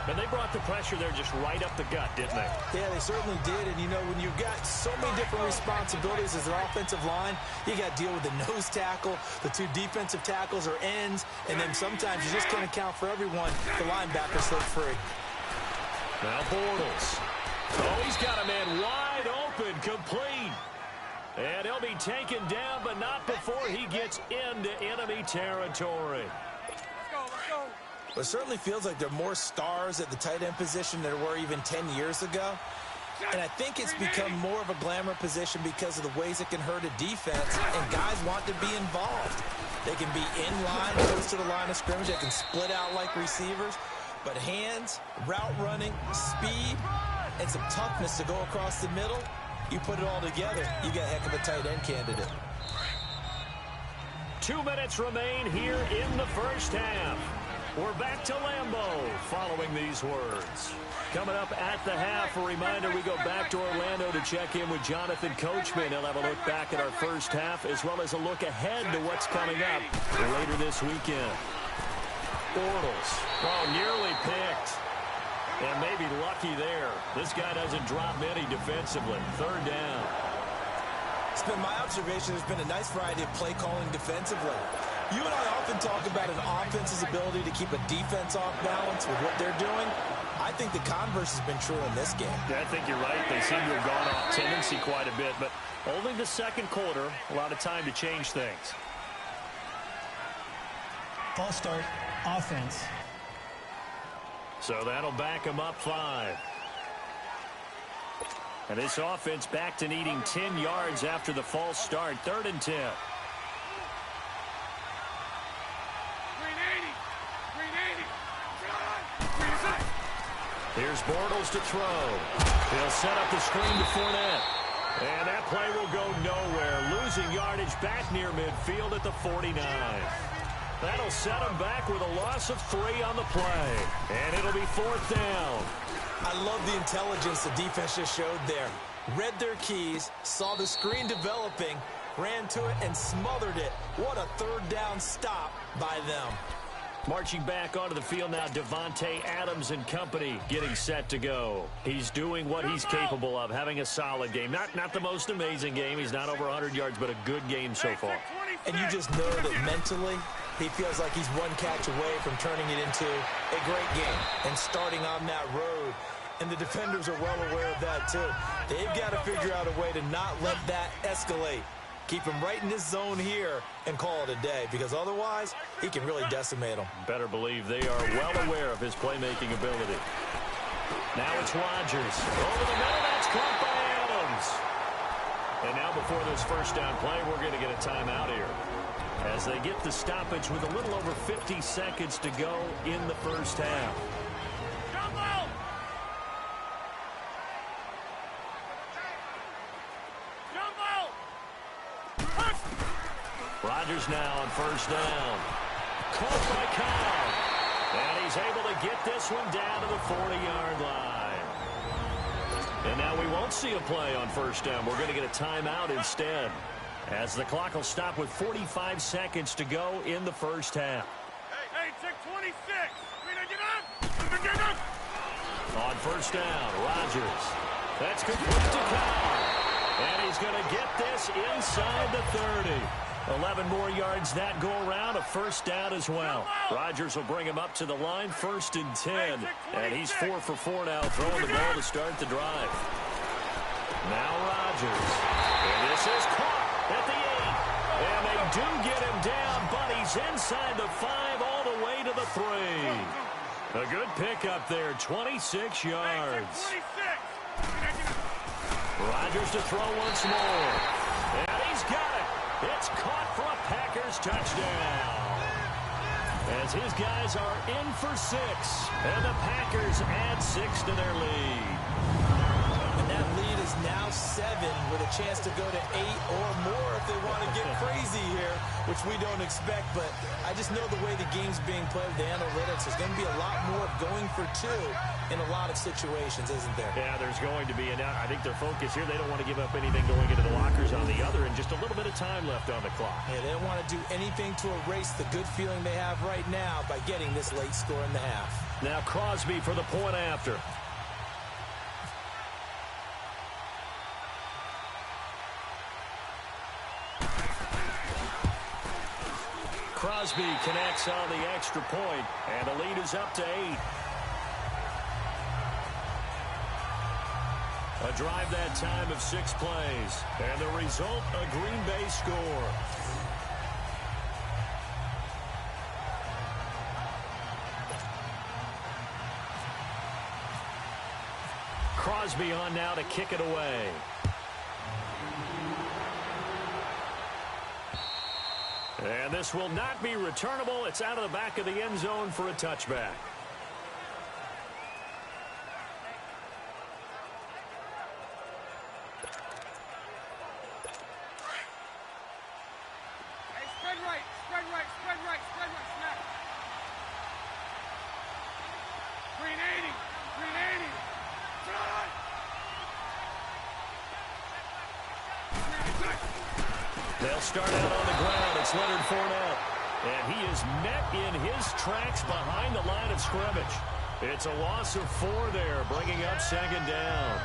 And they brought the pressure there just right up the gut, didn't they? Yeah, they certainly did. And, you know, when you've got so many different responsibilities as an offensive line, you got to deal with the nose tackle, the 2 defensive tackles or ends, and then sometimes you just can't account for everyone. The linebacker slipped free. Now Bortles. Oh, he's got a man wide open, complete. And he'll be taken down, but not before he gets into enemy territory. It certainly feels like there are more stars at the tight end position than there were even 10 years ago. And I think it's become more of a glamour position because of the ways it can hurt a defense, and guys want to be involved. They can be in line, close to the line of scrimmage. They can split out like receivers. But hands, route running, speed, and some toughness to go across the middle, you put it all together, you get a heck of a tight end candidate. 2 minutes remain here in the first half. We're back to Lambeau following these words. Coming up at the half, a reminder, we go back to Orlando to check in with Jonathan Coachman. He'll have a look back at our first half as well as a look ahead to what's coming up later this weekend. Bortles, oh, nearly picked. And maybe lucky there. This guy doesn't drop many defensively. 3rd down. It's been my observation there's been a nice variety of play calling defensively. You and I often talk about an offense's ability to keep a defense off balance with what they're doing. I think the converse has been true in this game. Yeah, I think you're right. They seem to have gone off tendency quite a bit, but only the second quarter, a lot of time to change things. False start, offense. So that'll back them up 5. And this offense back to needing 10 yards after the false start. 3rd and 10. Here's Bortles to throw. He'll set up the screen to Fournette. And that play will go nowhere. Losing yardage back near midfield at the 49. That'll set him back with a loss of 3 on the play. And it'll be 4th down. I love the intelligence the defense just showed there. Read their keys, saw the screen developing, ran to it, and smothered it. What a 3rd down stop by them. Marching back onto the field now, Devontae Adams and company getting set to go. He's doing what he's capable of, having a solid game. Not the most amazing game. He's not over 100 yards, but a good game so far. And you just know that mentally, he feels like he's one catch away from turning it into a great game and starting on that road and the defenders are well aware of that too. They've got to figure out a way to not let that escalate. Keep him right in this zone here and call it a day, because otherwise he can really decimate them. Better believe they are well aware of his playmaking ability. Now it's Rodgers. Over the middle, that's caught by Adams. And now before this first down play, we're going to get a timeout here, as they get the stoppage with a little over 50 seconds to go in the first half. Rodgers now on first down. Caught by Cobb. And he's able to get this one down to the 40-yard line. And now we won't see a play on first down. We're going to get a timeout instead, as the clock will stop with 45 seconds to go in the first half. Hey, check 26. Get up. On first down, Rodgers. That's complete to Cobb. And he's going to get this inside the 30. 11 more yards that go around, a first down as well. Rodgers will bring him up to the line, 1st and 10. And he's 4 for 4 now, throwing the ball to start the drive. Now Rodgers. And this is caught at the 8. And they do get him down, but he's inside the 5 all the way to the 3. A good pickup there, 26 yards. Rodgers to throw once more. And he's got it. It's caught for a Packers touchdown, as his guys are in for 6, and the Packers add 6 to their lead. And that lead is now 7, with a chance to go to 8 or more if they want to get crazy here, which we don't expect. But I just know the way the game's being played with the analytics, there's going to be a lot more going for 2 in a lot of situations, isn't there? Yeah, there's going to be. And I think their focus here, they don't want to give up anything going into the lockers on the other, and just a little bit of time left on the clock. Yeah, they don't want to do anything to erase the good feeling they have right now by getting this late score in the half. Now Crosby for the point after. Crosby connects on the extra point, and the lead is up to 8. A drive that time of 6 plays, and the result, a Green Bay score. Crosby on now to kick it away. And this will not be returnable. It's out of the back of the end zone for a touchback. Hey, spread right, snap. 380. They'll start out on the ground. It's Leonard Fournette. And he is met in his tracks behind the line of scrimmage. It's a loss of 4 there, bringing up 2nd down.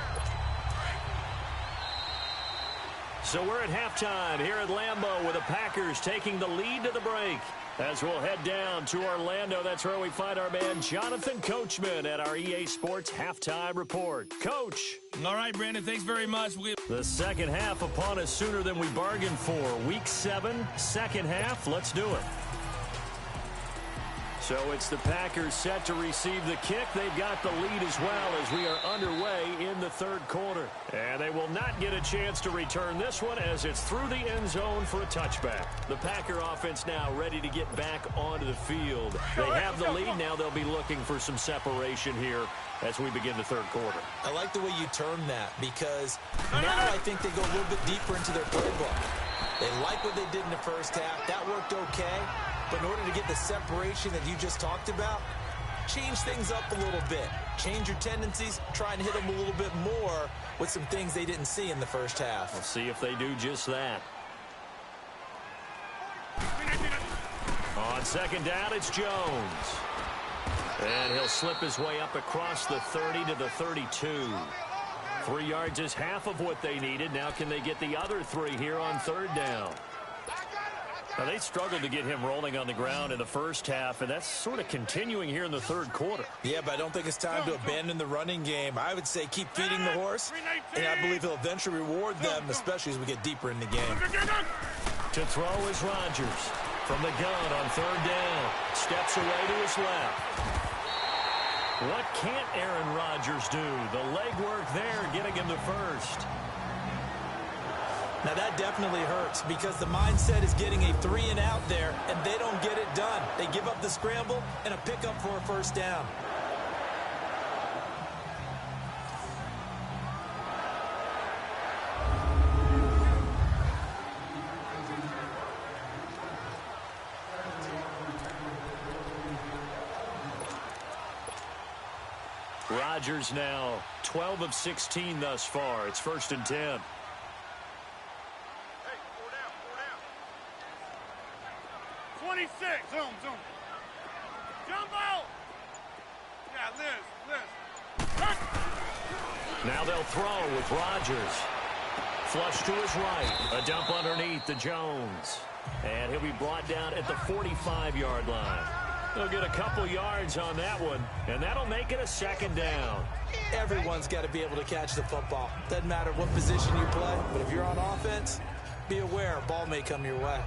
So we're at halftime here at Lambeau, with the Packers taking the lead to the break. As we'll head down to Orlando, that's where we find our man Jonathan Coachman at our EA Sports Halftime Report. Coach. All right, Brandon, thanks very much. The second half upon us sooner than we bargained for. Week 7, second half. Let's do it. So it's the Packers set to receive the kick. They've got the lead as well as we are underway in the 3rd quarter. And they will not get a chance to return this one, as it's through the end zone for a touchback. The Packer offense now ready to get back onto the field. They have the lead. Now they'll be looking for some separation here as we begin the 3rd quarter. I like the way you term that, because now I think they go a little bit deeper into their playbook. They like what they did in the first half. That worked okay. But in order to get the separation that you just talked about, change things up a little bit. Change your tendencies, try and hit them a little bit more with some things they didn't see in the first half. We'll see if they do just that. On 2nd down, it's Jones. And he'll slip his way up across the 30 to the 32. 3 yards is half of what they needed. Now can they get the other 3 here on 3rd down? Now, they struggled to get him rolling on the ground in the first half, and that's sort of continuing here in the third quarter. Yeah, but I don't think it's time to abandon the running game. I would say keep feeding the horse, and I believe he'll eventually reward them, especially as we get deeper in the game. To throw is Rodgers. From the gun on third down. Steps away to his left. What can't Aaron Rodgers do? The legwork there getting him the first. Now, that definitely hurts because the mindset is getting a 3-and-out there, and they don't get it done. They give up the scramble and a pickup for a first down. Rodgers now 12 of 16 thus far. It's 1st and 10. Zoom. Jumbo! Yeah, Liz. Now they'll throw with Rodgers. Flush to his right. A dump underneath to Jones. And he'll be brought down at the 45-yard line. They'll get a couple yards on that one, and that'll make it a 2nd down. Everyone's got to be able to catch the football. Doesn't matter what position you play, but if you're on offense, be aware a ball may come your way.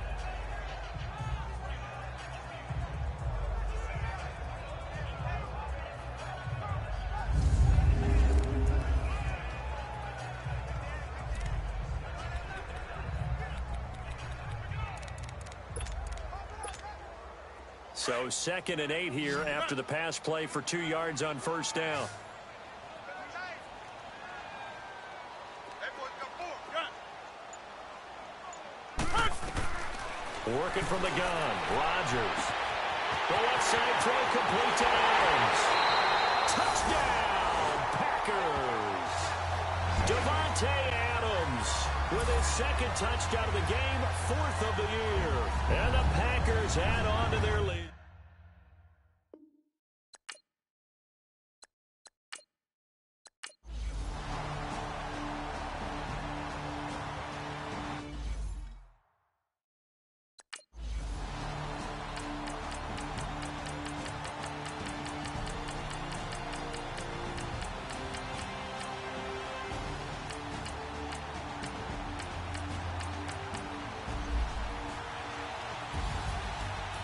So 2nd and 8 here after the pass play for 2 yards on 1st down. Working from the gun, Rodgers. The left side throw complete to Adams. Touchdown, Packers. Devontae Adams with his 2nd touchdown of the game, 4th of the year. And the Packers add on to their lead.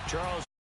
Charles.